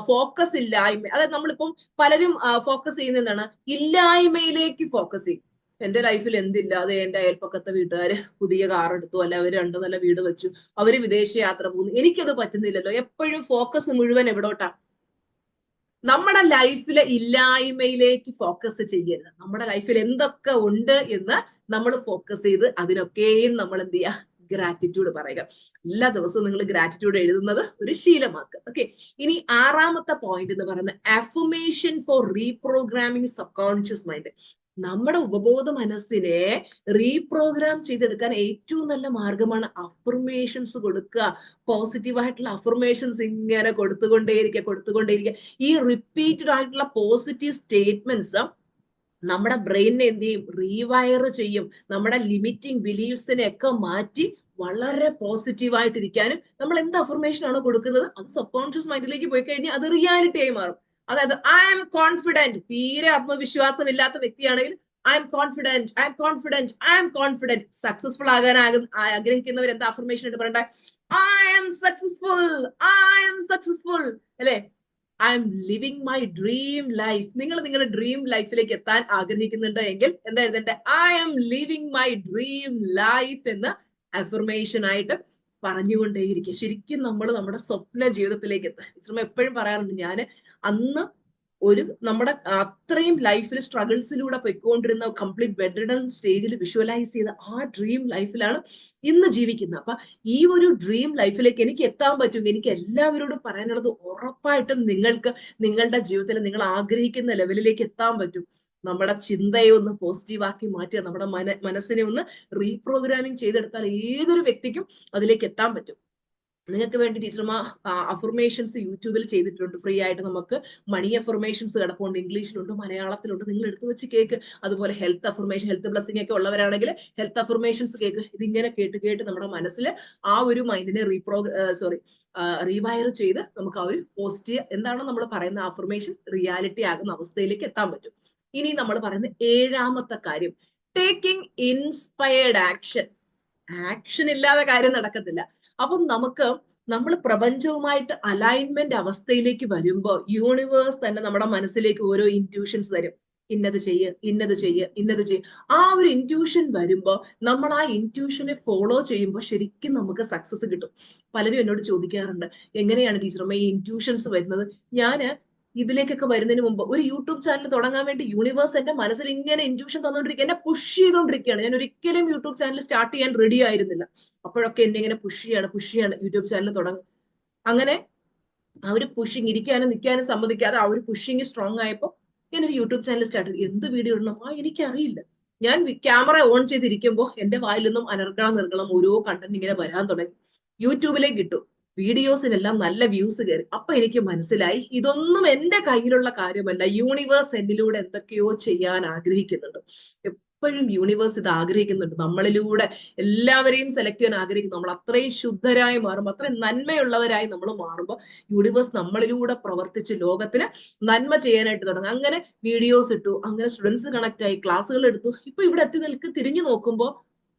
ഫോക്കസ് ഇല്ലായ്മ, അതായത് നമ്മളിപ്പം പലരും ഫോക്കസ് ചെയ്യുന്ന എന്താണ്? ഇല്ലായ്മയിലേക്ക് ഫോക്കസ് ചെയ്യും. എന്റെ ലൈഫിൽ എന്തില്ലാതെ എന്റെ അയൽപ്പക്കത്തെ വീട്ടുകാര് പുതിയ കാർ എടുത്തു, അല്ല അവര് 2 നല്ല വീട് വെച്ചു, അവര് വിദേശ യാത്ര പോകുന്നു, എനിക്കത് പറ്റുന്നില്ലല്ലോ. എപ്പോഴും ഫോക്കസ് മുഴുവൻ എവിടോട്ടാ? നമ്മുടെ ലൈഫിലെ ഇല്ലായ്മയിലേക്ക് ഫോക്കസ് ചെയ്യരുത്. നമ്മുടെ ലൈഫിൽ എന്തൊക്കെ ഉണ്ട് എന്ന് നമ്മൾ ഫോക്കസ് ചെയ്ത് അതിനൊക്കെയും നമ്മൾ എന്ത് ചെയ്യുക? ഗ്രാറ്റിറ്റ്യൂഡ് പറയുക. എല്ലാ ദിവസവും നിങ്ങൾ ഗ്രാറ്റിറ്റ്യൂഡ് എഴുതുന്നത് ഒരു ശീലമാക്കുക. ഓക്കെ, ഇനി 6ാമത്തെ പോയിന്റ് എന്ന് പറയുന്നത് affirmation for reprogramming subconscious mind. നമ്മുടെ ഉപബോധ മനസ്സിനെ റീപ്രോഗ്രാം ചെയ്തെടുക്കാൻ ഏറ്റവും നല്ല മാർഗമാണ് അഫർമേഷൻസ് കൊടുക്കുക. പോസിറ്റീവായിട്ടുള്ള അഫർമേഷൻസ് ഇങ്ങനെ കൊടുത്തുകൊണ്ടേയിരിക്കുക. ഈ റിപ്പീറ്റഡ് ആയിട്ടുള്ള പോസിറ്റീവ് സ്റ്റേറ്റ്മെന്റ്സ് നമ്മുടെ ബ്രെയിനിനെ എന്ത് ചെയ്യും? റീവയർ ചെയ്യും. നമ്മുടെ ലിമിറ്റിംഗ് ബിലീഫ്സിനെ ഒക്കെ മാറ്റി വളരെ പോസിറ്റീവായിട്ടിരിക്കാനും നമ്മൾ എന്ത് അഫർമേഷൻ ആണോ കൊടുക്കുന്നത് അത് സബ് കോൺഷ്യസ് മൈൻഡിലേക്ക് പോയി കഴിഞ്ഞാൽ അത് റിയാലിറ്റി ആയി മാറും. അതായത് ഐ ആം കോൺഫിഡന്റ്, തീരെ ആത്മവിശ്വാസം ഇല്ലാത്ത വ്യക്തിയാണെങ്കിൽ I'm confident, I'm confident, I'm confident. Successful ആകാൻ ആഗ്രഹിക്കുന്നവർ എന്താ അഫർമേഷൻ ആയിട്ട് പറയണ്ടേ? I'm successful, I'm successful അല്ലെ? I'm living my dream life. നിങ്ങൾ നിങ്ങളുടെ ഡ്രീം ലൈഫിലേക്ക് എത്താൻ ആഗ്രഹിക്കുന്നുണ്ട് എങ്കിൽ എന്താ എഴുതണ്ടേ? I'm living my dream life എന്ന അഫർമേഷൻ ആയിട്ട് പറഞ്ഞുകൊണ്ടേയിരിക്കും. ശരിക്കും നമ്മൾ നമ്മുടെ സ്വപ്ന ജീവിതത്തിലേക്ക് എത്താൻ എപ്പോഴും പറയാറുണ്ട്. ഞാൻ അന്ന് നമ്മുടെ അത്രയും ലൈഫിൽ സ്ട്രഗിൾസിലൂടെ പൊയ്ക്കൊണ്ടിരുന്ന കംപ്ലീറ്റ് ബെഡ് റിഡൻ സ്റ്റേജിൽ വിഷ്വലൈസ് ചെയ്ത ആ ഡ്രീം ലൈഫിലാണ് ഇന്ന് ജീവിക്കുന്നത്. അപ്പൊ ഈ ഒരു ഡ്രീം ലൈഫിലേക്ക് എനിക്ക് എത്താൻ പറ്റും. എനിക്ക് എല്ലാവരോടും പറയാനുള്ളത് ഉറപ്പായിട്ടും നിങ്ങൾക്ക് നിങ്ങളുടെ ജീവിതത്തിൽ നിങ്ങൾ ആഗ്രഹിക്കുന്ന ലെവലിലേക്ക് എത്താൻ പറ്റും. നമ്മുടെ ചിന്തയെ ഒന്ന് പോസിറ്റീവാക്കി മാറ്റുക, നമ്മുടെ മനസ്സിനെ ഒന്ന് റീപ്രോഗ്രാമിംഗ് ചെയ്തെടുത്താൽ ഏതൊരു വ്യക്തിക്കും അതിലേക്ക് എത്താൻ പറ്റും. നിങ്ങൾക്ക് വേണ്ടി ടീച്ചർമാർ അഫർമേഷൻസ് യൂട്യൂബിൽ ചെയ്തിട്ടുണ്ട് ഫ്രീ ആയിട്ട്. നമുക്ക് മണി അഫർമേഷൻസ് കിടപ്പുണ്ട്, ഇംഗ്ലീഷിലുണ്ട്, മലയാളത്തിലുണ്ട്. നിങ്ങൾ എടുത്തു വെച്ച് കേക്ക്. അതുപോലെ ഹെൽത്ത് അഫർമേഷൻ, ഹെൽത്ത് ബ്ലസ്സിംഗ് ഒക്കെ ഉള്ളവരാണെങ്കിൽ ഹെൽത്ത് അഫർമേഷൻസ് കേക്ക്. ഇതിങ്ങനെ കേട്ട് നമ്മുടെ മനസ്സിൽ ആ ഒരു മൈൻഡിനെ റീവയർ ചെയ്ത് നമുക്ക് ആ ഒരു പോസിറ്റീവ് എന്താണോ നമ്മൾ പറയുന്ന അഫർമേഷൻ റിയാലിറ്റി ആകുന്ന അവസ്ഥയിലേക്ക് എത്താൻ പറ്റും. ഇനി നമ്മൾ പറയുന്ന 7ാമത്തെ കാര്യം, ടേക്കിംഗ് ഇൻസ്പയർഡ് ആക്ഷൻ. ആക്ഷൻ ഇല്ലാതെ കാര്യം നടക്കത്തില്ല. അപ്പം നമ്മൾ പ്രപഞ്ചവുമായിട്ട് അലൈൻമെന്റ് അവസ്ഥയിലേക്ക് വരുമ്പോൾ യൂണിവേഴ്സ് തന്നെ നമ്മുടെ മനസ്സിലേക്ക് ഓരോ ഇൻറ്റ്യൂഷൻസ് തരും. ഇന്നത് ചെയ്യ്, ഇന്നത് ചെയ്യ്, ഇന്നത് ചെയ്യ്. ആ ഒരു ഇൻറ്റ്യൂഷൻ വരുമ്പോൾ നമ്മൾ ആ ഇൻറ്റ്യൂഷനെ ഫോളോ ചെയ്യുമ്പോൾ ശരിക്കും നമുക്ക് സക്സസ് കിട്ടും. പലരും എന്നോട് ചോദിക്കാറുണ്ട്, എങ്ങനെയാണ് ടീച്ചറമ്മ ഈ ഇൻറ്റ്യൂഷൻസ് വരുന്നത്? ഇതിലേക്കൊക്കെ വരുന്നതിന് മുമ്പ് ഒരു യൂട്യൂബ് ചാനൽ തുടങ്ങാൻ വേണ്ടി യൂണിവേഴ്സ് എന്റെ മനസ്സിൽ ഇങ്ങനെ ഇൻറ്റ്യൂഷൻ തന്നുകൊണ്ടിരിക്കുക, എന്നെ പുഷ് ചെയ്തുകൊണ്ടിരിക്കുകയാണ്. ഞാൻ ഒരിക്കലും യൂട്യൂബ് ചാനൽ സ്റ്റാർട്ട് ചെയ്യാൻ റെഡി ആയിരുന്നില്ല. അപ്പോഴൊക്കെ എന്നെ ഇങ്ങനെ പുഷ് ചെയ്യാണ് യൂട്യൂബ് ചാനൽ തുടങ്ങും. അങ്ങനെ ആ ഒരു പുഷിങ്, ഇരിക്കാനും നിൽക്കാനും സമ്മതിക്കാതെ ആ ഒരു പുഷിങ് സ്ട്രോങ് ആയപ്പോൾ ഞാനൊരു യൂട്യൂബ് ചാനൽ സ്റ്റാർട്ട് ചെയ്തു. എന്ത് വീഡിയോ ഇടണം എനിക്കറിയില്ല. ഞാൻ ക്യാമറ ഓൺ ചെയ്തിരിക്കുമ്പോൾ എന്റെ വായിൽ നിന്നും അനർഗളം നിർഗളം ഓരോ കണ്ടന്റ് ഇങ്ങനെ വരാൻ തുടങ്ങി. യൂട്യൂബിലേക്ക് ഇട്ടു, വീഡിയോസിനെല്ലാം നല്ല വ്യൂസ് കയറി. അപ്പൊ എനിക്ക് മനസ്സിലായി ഇതൊന്നും എന്റെ കയ്യിലുള്ള കാര്യമല്ല, യൂണിവേഴ്സ് എന്നിലൂടെ എന്തൊക്കെയോ ചെയ്യാൻ ആഗ്രഹിക്കുന്നുണ്ട്. എപ്പോഴും യൂണിവേഴ്സ് ഇത് ആഗ്രഹിക്കുന്നുണ്ട്, നമ്മളിലൂടെ എല്ലാവരെയും സെലക്ട് ചെയ്യാൻ ആഗ്രഹിക്കുന്നു. നമ്മൾ അത്രയും ശുദ്ധരായി മാറുമ്പോൾ, അത്രയും നന്മയുള്ളവരായി നമ്മൾ മാറുമ്പോൾ യൂണിവേഴ്സ് നമ്മളിലൂടെ പ്രവർത്തിച്ച് ലോകത്തിന് നന്മ ചെയ്യാനായിട്ട് തുടങ്ങും. അങ്ങനെ വീഡിയോസ് ഇട്ടു, അങ്ങനെ സ്റ്റുഡൻസ് കണക്ട് ആയി, ക്ലാസ്സുകൾ എടുത്തു. ഇപ്പൊ ഇവിടെ എത്തി തിരിഞ്ഞു നോക്കുമ്പോൾ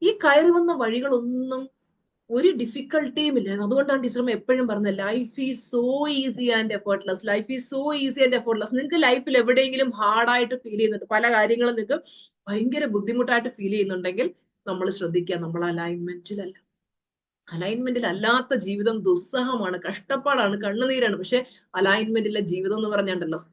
ഈ കയറി വന്ന വഴികളൊന്നും ഒരു ഡിഫിക്കൽട്ടിയും ഇല്ല. അതുകൊണ്ടാണ് ടീച്ചർമ്മ എപ്പോഴും പറഞ്ഞത് life is so easy and effortless. Life is so easy and effortless. നിങ്ങൾക്ക് ലൈഫിൽ എവിടെയെങ്കിലും ഹാർഡായിട്ട് ഫീൽ ചെയ്യുന്നുണ്ട്, പല കാര്യങ്ങളും നിങ്ങൾക്ക് ഭയങ്കര ബുദ്ധിമുട്ടായിട്ട് ഫീൽ ചെയ്യുന്നുണ്ടെങ്കിൽ നമ്മൾ ശ്രദ്ധിക്കുക, നമ്മൾ അലൈൻമെന്റിലല്ല. അലൈൻമെന്റിൽ അല്ലാത്ത ജീവിതം ദുസ്സഹമാണ്, കഷ്ടപ്പാടാണ്, കണ്ണുനീരാണ്. പക്ഷെ അലൈൻമെന്റിലെ ജീവിതം എന്ന് പറഞ്ഞുണ്ടല്ലോ,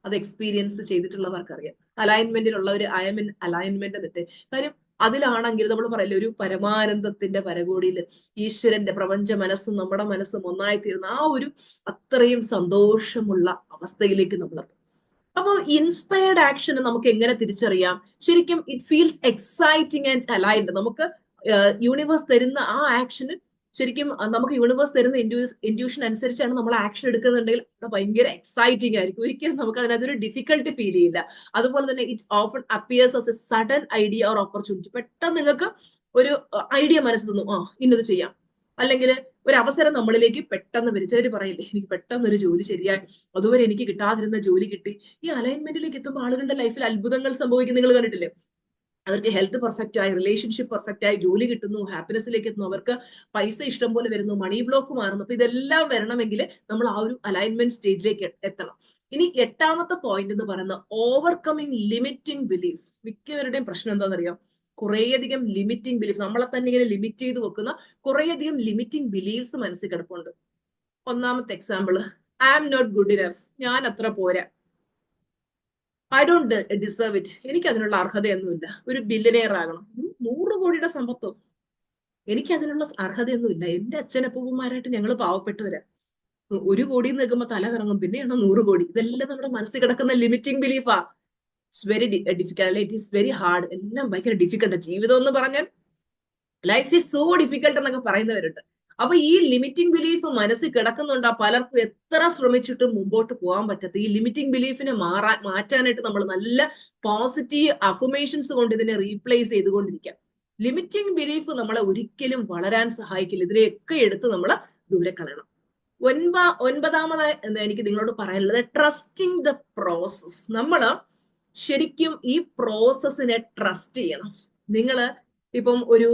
അത് എക്സ്പീരിയൻസ് ചെയ്തിട്ടുള്ളവർക്കറിയാം. അലൈൻമെന്റിലുള്ളവർ ഐ എം ഇൻ അലൈൻമെന്റ് എന്നിട്ട് കാര്യം അതിലാണെങ്കിൽ നമ്മൾ പറയില്ല, ഒരു പരമാനന്ദത്തിന്റെ പരകോടിയിൽ ഈശ്വരന്റെ പ്രപഞ്ച മനസ്സും നമ്മുടെ മനസ്സും ഒന്നായി തീരുന്ന ആ ഒരു അത്രയും സന്തോഷമുള്ള അവസ്ഥയിലേക്ക് നമ്മൾ എത്തും. അപ്പോൾ ഇൻസ്പയർഡ് ആക്ഷന് നമുക്ക് എങ്ങനെ തിരിച്ചറിയാം? ശരിക്കും it feels exciting and aligned. നമുക്ക് യൂണിവേഴ്സ് തരുന്ന ആ ആക്ഷന് ശരിക്കും നമുക്ക് യൂണിവേഴ്സ് തരുന്ന ഇൻഡ്യൂഷൻ അനുസരിച്ചാണ് നമ്മൾ ആക്ഷൻ എടുക്കുന്നുണ്ടെങ്കിൽ അത് ഭയങ്കര എക്സൈറ്റിംഗ് ആയിരിക്കും. ഒരിക്കലും നമുക്ക് അതിനകത്തൊരു ഡിഫിക്കൽട്ടി ഫീൽ ചെയ്യില്ല. അതുപോലെ തന്നെ it often appears as A sudden idea or opportunity. പെട്ടെന്ന് നിങ്ങൾക്ക് ഒരു ഐഡിയ മനസ്സിൽ തോന്നും, ഇന്നത് ചെയ്യാം, അല്ലെങ്കിൽ ഒരു അവസരം നമ്മളിലേക്ക് പെട്ടെന്ന് വരും. ചിലർ പറയില്ലേ, എനിക്ക് പെട്ടെന്ന് ഒരു ജോലി ശരിയായി, അതുവരെ എനിക്ക് കിട്ടാതിരുന്ന ജോലി കിട്ടി. ഈ അലൈൻമെന്റിലേക്ക് എത്തുമ്പോൾ ആളുകളുടെ ലൈഫിൽ അത്ഭുതങ്ങൾ സംഭവിക്കും. നിങ്ങൾ കണ്ടിട്ടില്ലേ? അവർക്ക് ഹെൽത്ത് പെർഫെക്റ്റ് ആയി, റിലേഷൻഷിപ്പ് പെർഫെക്റ്റ് ആയി, ജോലി കിട്ടുന്നു, ഹാപ്പിനെസ്സിലേക്ക് എത്തുന്നു, അവർക്ക് പൈസ ഇഷ്ടം പോലെ വരുന്നു, മണി ബ്ലോക്ക് മാറുന്നു. അപ്പൊ ഇതെല്ലാം വരണമെങ്കിൽ നമ്മൾ ആ ഒരു അലൈൻമെന്റ് സ്റ്റേജിലേക്ക് എത്തണം. ഇനി 8ാമത്തെ പോയിന്റ് എന്ന് പറയുന്നത് ഓവർകമ്മിങ് ലിമിറ്റിംഗ് ബിലീഫ്സ്. മിക്കവരുടെയും പ്രശ്നം എന്താണെന്നറിയാം? കുറേയധികം ലിമിറ്റിംഗ് ബിലീഫ്, നമ്മളെ തന്നെ ഇങ്ങനെ ലിമിറ്റ് ചെയ്ത് വെക്കുന്ന കുറേയധികം ലിമിറ്റിംഗ് ബിലീഫ്സ് മനസ്സിൽ കിടപ്പുണ്ട്. 1ാമത്തെ example, I am not good enough. ഞാൻ അത്ര പോരാ. I don't deserve it. എനിക്ക് അതിനുള്ള അർഹതയൊന്നുമില്ല. ഒരു ബില്യനെയർ ആകണം, 100 കോടിയുടെ സമ്പത്തോ, എനിക്ക് അതിനുള്ള അർഹതയൊന്നുമില്ല. എന്റെ അച്ഛനപ്പൂപ്പന്മാരായിട്ട് ഞങ്ങൾ പാവപ്പെട്ടവരാ. 1 കോടി നിൽക്കുമ്പോൾ തല കറങ്ങും, പിന്നെയാണ് 100 കോടി. ഇതെല്ലാം നമ്മുടെ മനസ്സിൽ കിടക്കുന്ന ലിമിറ്റിംഗ് ബിലീഫാ. It's very difficult, it is very hard. എല്ലാം ഭയങ്കര ഡിഫിക്കൽട്ട്. ജീവിതം എന്ന് പറഞ്ഞാൽ ലൈഫ് ഈസ് സോ ഡിഫിക്കൽട്ട് എന്നൊക്കെ പറയുന്നവരുണ്ട്. അപ്പൊ ഈ ലിമിറ്റിംഗ് ബിലീഫ് മനസ്സിൽ കിടക്കുന്നുണ്ട്. പലർക്കും എത്ര ശ്രമിച്ചിട്ടും മുമ്പോട്ട് പോകാൻ പറ്റാത്ത ഈ ലിമിറ്റിംഗ് ബിലീഫിനെ മാറ്റാനായിട്ട് നമ്മൾ നല്ല പോസിറ്റീവ് അഫർമേഷൻസ് കൊണ്ട് ഇതിനെ റീപ്ലേസ് ചെയ്തുകൊണ്ടിരിക്കാം. ലിമിറ്റിംഗ് ബിലീഫ് നമ്മളെ ഒരിക്കലും വളരാൻ സഹായിക്കില്ല. ഇതിനെയൊക്കെ എടുത്ത് നമ്മൾ ദൂരെ കളയണം. ഒൻപതാമതായി എനിക്ക് നിങ്ങളോട് പറയാനുള്ളത് ട്രസ്റ്റിംഗ് ദ പ്രോസസ്. നമ്മള് ശരിക്കും ഈ പ്രോസസ്സിനെ ട്രസ്റ്റ് ചെയ്യണം. നിങ്ങള് ഇപ്പം ഒരു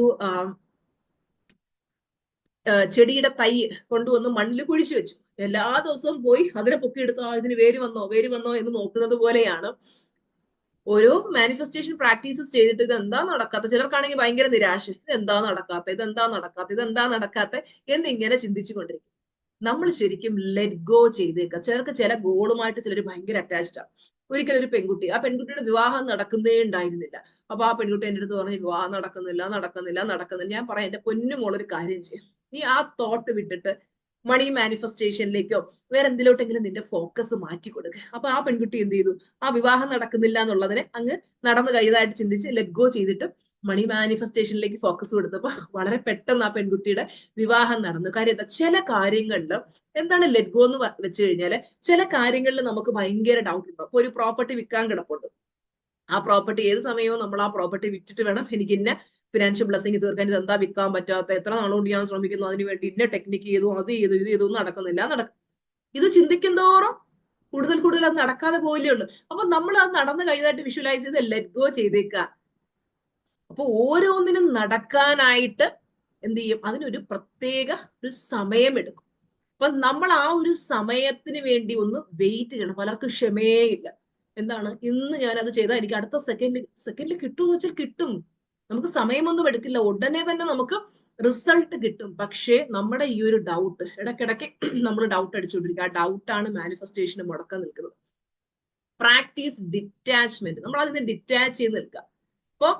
ചെടിയുടെ തൈ കൊണ്ടുവന്ന് മണ്ണിൽ കുഴിച്ചു വെച്ചു. എല്ലാ ദിവസവും പോയി അതിനെ പൊക്കിയെടുത്ത് ഇതിന് വേര് വന്നോ എന്ന് നോക്കുന്നത് പോലെയാണ് ഓരോ മാനിഫെസ്റ്റേഷൻ പ്രാക്ടീസസ് ചെയ്തിട്ട് ഇത് എന്താ നടക്കാത്ത, ചിലർക്കാണെങ്കിൽ ഭയങ്കര നിരാശ, ഇതെന്താ നടക്കാത്ത എന്നിങ്ങനെ ചിന്തിച്ചു കൊണ്ടിരിക്കും. നമ്മൾ ശരിക്കും ലെറ്റ് ഗോ ചെയ്തേക്കുക. ചിലർക്ക് ചില ഗോളുമായിട്ട് ചിലർ ഭയങ്കര അറ്റാച്ച്ഡ് ആണ്. ഒരിക്കലും ഒരു പെൺകുട്ടി, ആ പെൺകുട്ടിയുടെ വിവാഹം നടക്കുന്നേ ഉണ്ടായിരുന്നില്ല. അപ്പൊ ആ പെൺകുട്ടി എൻ്റെ അടുത്ത് പറഞ്ഞു, വിവാഹം നടക്കുന്നില്ല. ഞാൻ പറയാം, എന്റെ പൊന്നുമോളൊരു കാര്യം ചെയ്യും, നീ ആ തോട്ട് വിട്ടിട്ട് മണി മാനിഫെസ്റ്റേഷനിലേക്കോ വേറെ എന്തിലോട്ടെങ്കിലും നിന്റെ ഫോക്കസ് മാറ്റി കൊടുക്കുക. അപ്പൊ ആ പെൺകുട്ടി എന്ത് ചെയ്തു, ആ വിവാഹം നടക്കുന്നില്ല എന്നുള്ളതിനെ അങ്ങ് നടന്നു കഴിഞ്ഞതായിട്ട് ചിന്തിച്ച് ലെറ്റ് ഗോ ചെയ്തിട്ട് മണി മാനിഫെസ്റ്റേഷനിലേക്ക് ഫോക്കസ് കൊടുത്തപ്പോ വളരെ പെട്ടെന്ന് ആ പെൺകുട്ടിയുടെ വിവാഹം നടന്നു. കാര്യം എന്താ, ചില കാര്യങ്ങളിൽ എന്താണ് ലെറ്റ് ഗോ എന്ന് വെച്ച് കഴിഞ്ഞാല്, ചില കാര്യങ്ങളിൽ നമുക്ക് ഭയങ്കര ഡൗട്ട് ഉണ്ടാവും. അപ്പൊ ഒരു പ്രോപ്പർട്ടി വിൽക്കാൻ കിടപ്പുണ്ട്, ആ പ്രോപ്പർട്ടി ഏത് സമയവും നമ്മൾ ആ പ്രോപ്പർട്ടി വിറ്റിട്ട് വേണം എനിക്ക് ഇന്ന ഫിനാൻഷ്യൽ ബ്ലെസ്സിങ് തീർക്കാൻ, ഇത് എന്താ വിൽക്കാൻ പറ്റാത്ത, എത്ര നാളുകൊണ്ട് ഞാൻ ശ്രമിക്കുന്നു, അതിന് വേണ്ടി ഇന്ന ടെക്നിക്ക് ചെയ്തു, അത് ചെയ്തു, ഇത് ചെയ്തു, നടക്കുന്നില്ല. ഇത് ചിന്തിക്കും തോറും കൂടുതൽ അത് നടക്കാതെ പോയില്ലേ ഉള്ളൂ. അപ്പൊ നമ്മൾ അത് നടന്നു കഴിഞ്ഞതായിട്ട് വിഷ്വലൈസ് ചെയ്ത് ലെറ്റ് ഗോ ചെയ്തേക്കുക. അപ്പൊ ഓരോന്നിനും നടക്കാനായിട്ട് എന്ത് ചെയ്യും, അതിനൊരു പ്രത്യേക ഒരു സമയമെടുക്കും. അപ്പൊ നമ്മൾ ആ ഒരു സമയത്തിന് വേണ്ടി ഒന്ന് വെയിറ്റ് ചെയ്യണം. പലർക്കും ക്ഷമേയില്ല. എന്താണ്, ഇന്ന് ഞാൻ അത് ചെയ്താൽ എനിക്ക് അടുത്ത സെക്കൻഡിൽ കിട്ടുമെന്ന് വെച്ചാൽ കിട്ടും. നമുക്ക് സമയമൊന്നും എടുക്കില്ല, ഉടനെ തന്നെ നമുക്ക് റിസൾട്ട് കിട്ടും. പക്ഷേ നമ്മുടെ ഈ ഒരു ഡൗട്ട്, ഇടയ്ക്കിടയ്ക്ക് നമ്മൾ ഡൗട്ട് അടിച്ചുകൊണ്ടിരിക്കുക. ആ ഡൗട്ടാണ് മാനിഫെസ്റ്റേഷന് മുടക്കം നിൽക്കുന്നത്. Practice detachment. നമ്മൾ അതിന് ഡിറ്റാച്ച് ചെയ്ത് നിൽക്കുക. അപ്പോ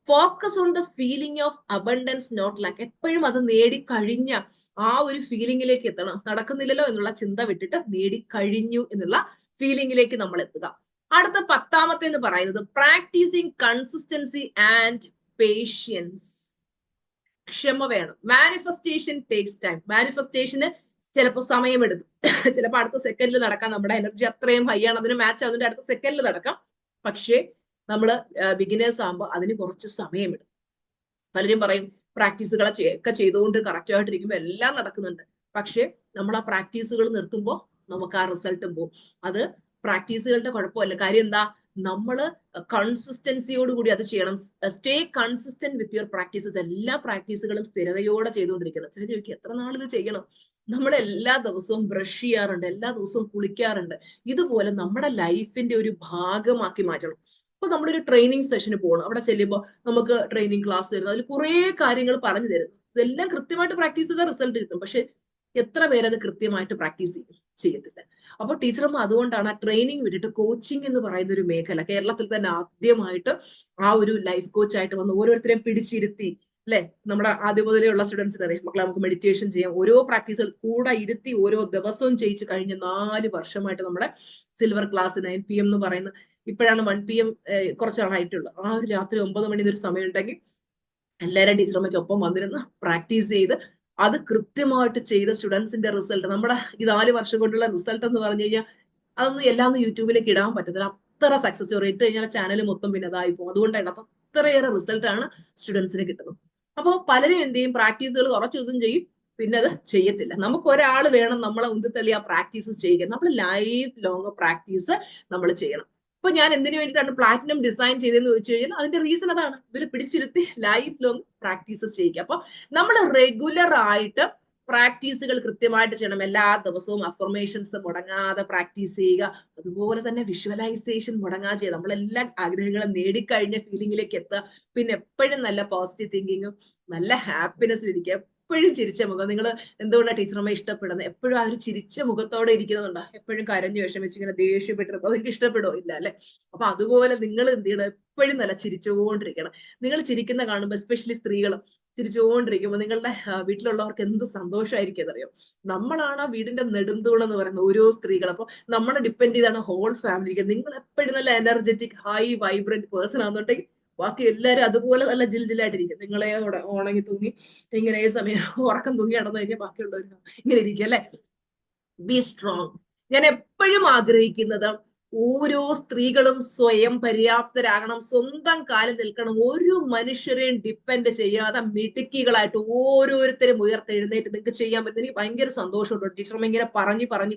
focus on the feeling of abundance not lack. എപ്പോഴും അത് നേടിക്കഴിഞ്ഞ ആ ഒരു ഫീലിംഗിലേക്ക് എത്തണം. നടക്കുന്നില്ലല്ലോ എന്നുള്ള ചിന്ത വിട്ടിട്ട് നേടിക്കഴിഞ്ഞു എന്നുള്ള ഫീലിംഗിലേക്ക് നമ്മൾ എത്തുക. അടുത്ത 10ാമത്തെ എന്ന് പറയുന്നത് പ്രാക്ടീസിങ് കൺസിസ്റ്റൻസി ആൻഡ് പേഷ്യൻസ്. ക്ഷമ വേണം. Manifestation takes time. മാനിഫെസ്റ്റേഷന് ചിലപ്പോൾ സമയമെടുക്കും, ചിലപ്പോൾ അടുത്ത സെക്കൻഡിൽ നടക്കാം. നമ്മുടെ എനർജി അത്രയും ഹൈ ആണ്, അതിന് മാച്ച് ആവുന്നതിന്റെ അടുത്ത സെക്കൻഡിൽ നടക്കാം. പക്ഷേ നമ്മൾ ബിഗിനേഴ്സ് ആകുമ്പോൾ അതിന് കുറച്ച് സമയമെടുക്കും. പലരും പറയും പ്രാക്ടീസുകളെ ഒക്കെ ചെയ്തുകൊണ്ട് കറക്റ്റ് ആയിട്ടിരിക്കുമ്പോൾ എല്ലാം നടക്കുന്നുണ്ട്. പക്ഷെ നമ്മൾ ആ പ്രാക്ടീസുകൾ നിർത്തുമ്പോൾ നമുക്ക് ആ റിസൾട്ടും പോകും. അത് പ്രാക്ടീസുകളുടെ കുഴപ്പമല്ല. കാര്യം എന്താ, നമ്മൾ കൺസിസ്റ്റൻസിയോടുകൂടി അത് ചെയ്യണം. Stay consistent with your practices. എല്ലാ പ്രാക്ടീസുകളും സ്ഥിരതയോടെ ചെയ്തുകൊണ്ടിരിക്കണം. ചില ചോദിക്കും, എത്ര നാൾ ഇത് ചെയ്യണം? നമ്മൾ എല്ലാ ദിവസവും ബ്രഷ് ചെയ്യാറുണ്ട്, എല്ലാ ദിവസവും കുളിക്കാറുണ്ട്. ഇതുപോലെ നമ്മുടെ ലൈഫിന്റെ ഒരു ഭാഗമാക്കി മാറ്റണം. അപ്പൊ നമ്മളൊരു ട്രെയിനിങ് സെഷന് പോകണം. അവിടെ ചെല്ലുമ്പോൾ നമുക്ക് ട്രെയിനിങ് ക്ലാസ് തരുന്നു, അതിൽ കുറെ കാര്യങ്ങൾ പറഞ്ഞു തരും. ഇതെല്ലാം കൃത്യമായിട്ട് പ്രാക്ടീസ് ചെയ്താൽ റിസൾട്ട് കിട്ടും. പക്ഷെ എത്ര പേരത് കൃത്യമായിട്ട് പ്രാക്ടീസ് ചെയ്യത്തില്ല. അപ്പൊ ടീച്ചറമ്മ അതുകൊണ്ടാണ് ആ ട്രെയിനിങ് വിട്ടിട്ട് കോച്ചിങ് എന്ന് പറയുന്ന ഒരു മേഖല കേരളത്തിൽ തന്നെ ആദ്യമായിട്ട് ആ ഒരു ലൈഫ് കോച്ചായിട്ട് വന്ന് ഓരോരുത്തരെയും പിടിച്ചിരുത്തി, അല്ലെ, നമ്മുടെ ആദ്യം മുതലേ ഉള്ള സ്റ്റുഡൻസിന് അറിയാം, മക്കളെ നമുക്ക് മെഡിറ്റേഷൻ ചെയ്യാം, ഓരോ പ്രാക്ടീസുകൾ കൂടെ ഇരുത്തി ഓരോ ദിവസവും ചെയ്യിച്ച് കഴിഞ്ഞ 4 വർഷമായിട്ട് നമ്മുടെ സിൽവർ ക്ലാസ് 9 PM എന്ന് പറയുന്ന, ഇപ്പോഴാണ് 1 PM കുറച്ചാളായിട്ടുള്ളൂ. ആ ഒരു രാത്രി 9 മണി ഒരു സമയം ഉണ്ടെങ്കിൽ എല്ലാവരും ടീച്ചറമ്മയ്ക്ക് ഒപ്പം വന്നിരുന്ന് പ്രാക്ടീസ് ചെയ്ത് അത് കൃത്യമായിട്ട് ചെയ്ത സ്റ്റുഡൻസിന്റെ റിസൾട്ട്, നമ്മുടെ ഈ 4 വർഷം കൊണ്ടുള്ള റിസൾട്ട് എന്ന് പറഞ്ഞു കഴിഞ്ഞാൽ അതൊന്നും എല്ലാം യൂട്യൂബിലേക്ക് ഇടാൻ പറ്റത്തില്ല. അത്ര സക്സസ് റേറ്റ് കഴിഞ്ഞാൽ ചാനൽ മൊത്തം പിന്നെ അതായി പോകും. അതുകൊണ്ടാണ് അത്രയേറെ റിസൾട്ട് ആണ് സ്റ്റുഡൻസിന് കിട്ടുന്നത്. അപ്പോൾ പലരും എന്ത് ചെയ്യും, പ്രാക്ടീസുകൾ കുറച്ച് ദിവസം ചെയ്യും, പിന്നെ അത് ചെയ്യത്തില്ല. നമുക്ക് ഒരാൾ വേണം നമ്മളെ ഉന്തിത്തള്ളി ആ പ്രാക്ടീസസ് ചെയ്യുക. നമ്മൾ ലൈഫ് ലോങ് പ്രാക്ടീസ് നമ്മൾ ചെയ്യണം. അപ്പൊ ഞാൻ എന്തിനു വേണ്ടിയിട്ടാണ് പ്ലാറ്റിനം ഡിസൈൻ ചെയ്തതെന്ന് ചോദിച്ചു കഴിഞ്ഞാൽ അതിന്റെ റീസൺ അതാണ്. ഇവര് പിടിച്ചിരുത്തി ലൈഫ് ലോങ് പ്രാക്ടീസസ് ചെയ്യുക. അപ്പൊ നമ്മൾ റെഗുലർ ആയിട്ട് പ്രാക്ടീസുകൾ കൃത്യമായിട്ട് ചെയ്യണം. എല്ലാ ദിവസവും അഫർമേഷൻസ് മുടങ്ങാതെ പ്രാക്ടീസ് ചെയ്യുക. അതുപോലെ തന്നെ വിഷ്വലൈസേഷൻ മുടങ്ങാതെ ചെയ്യുക. നമ്മളെല്ലാ ആഗ്രഹങ്ങളും നേടിക്കഴിഞ്ഞ ഫീലിംഗിലേക്ക് എത്തുക. പിന്നെ എപ്പോഴും നല്ല പോസിറ്റീവ് തിങ്കിങ്ങും നല്ല ഹാപ്പിനെസ്സിൽ ഇരിക്കുക. എപ്പോഴും ചിരിച്ച മുഖം. നിങ്ങൾ എന്തുകൊണ്ടാണ് ടീച്ചറമ്മ ഇഷ്ടപ്പെടുന്നത്? എപ്പോഴും ആ ഒരു ചിരിച്ച മുഖത്തോടെ ഇരിക്കുന്നുണ്ടോ? എപ്പോഴും കരഞ്ഞു വിഷമിച്ച് ഇങ്ങനെ ദേഷ്യപ്പെട്ടിരുന്നോ? നിങ്ങൾക്ക് ഇഷ്ടപ്പെടുമോ? ഇല്ല അല്ലെ? അപ്പൊ അതുപോലെ നിങ്ങൾ എന്ത് ചെയ്യണം, എപ്പോഴും നല്ല ചിരിച്ചുകൊണ്ടിരിക്കണം. നിങ്ങൾ ചിരിക്കുന്ന കാണുമ്പോൾ എസ്പെഷ്യലി സ്ത്രീകൾ ചിരിച്ചുകൊണ്ടിരിക്കുമ്പോൾ നിങ്ങളുടെ വീട്ടിലുള്ളവർക്ക് എന്ത് സന്തോഷമായിരിക്കും എന്നറിയോ? നമ്മളാണ് ആ വീടിന്റെ നെടുന്തൂണെന്ന് പറയുന്നത് ഓരോ സ്ത്രീകൾ. അപ്പൊ നമ്മളെ ഡിപ്പെൻഡ് ചെയ്താണ് ഹോൾ ഫാമിലിക്ക്. നിങ്ങൾ എപ്പോഴും നല്ല എനർജറ്റിക് ഹൈ വൈബ്രന്റ് പേഴ്സൺ ആണെന്നുണ്ടെങ്കിൽ ബാക്കി എല്ലാവരും അതുപോലെ നല്ല ജിൽജിലായിട്ടിരിക്കും. നിങ്ങളെ ഉണങ്ങി തൂങ്ങി ഇങ്ങനെ ഈ സമയം ഉറക്കം തൂങ്ങി നടന്നു കഴിഞ്ഞാൽ ബാക്കിയുള്ളവർ ഇങ്ങനെ ഇരിക്കും അല്ലെ? B strong. ഞാൻ എപ്പോഴും ആഗ്രഹിക്കുന്നത് ഓരോ സ്ത്രീകളും സ്വയം പര്യാപ്തരാകണം, സ്വന്തം കാലിൽ നിൽക്കണം, ഒരു മനുഷ്യരെയും ഡിപ്പെൻഡ് ചെയ്യാതെ മിടുക്കികളായിട്ട് ഓരോരുത്തരും ഉയർത്തെഴുന്നേറ്റ് നിങ്ങൾക്ക് ചെയ്യാൻ പറ്റും. എനിക്ക് ഭയങ്കര സന്തോഷമുണ്ട് ടീച്ചറമ്മ ഇങ്ങനെ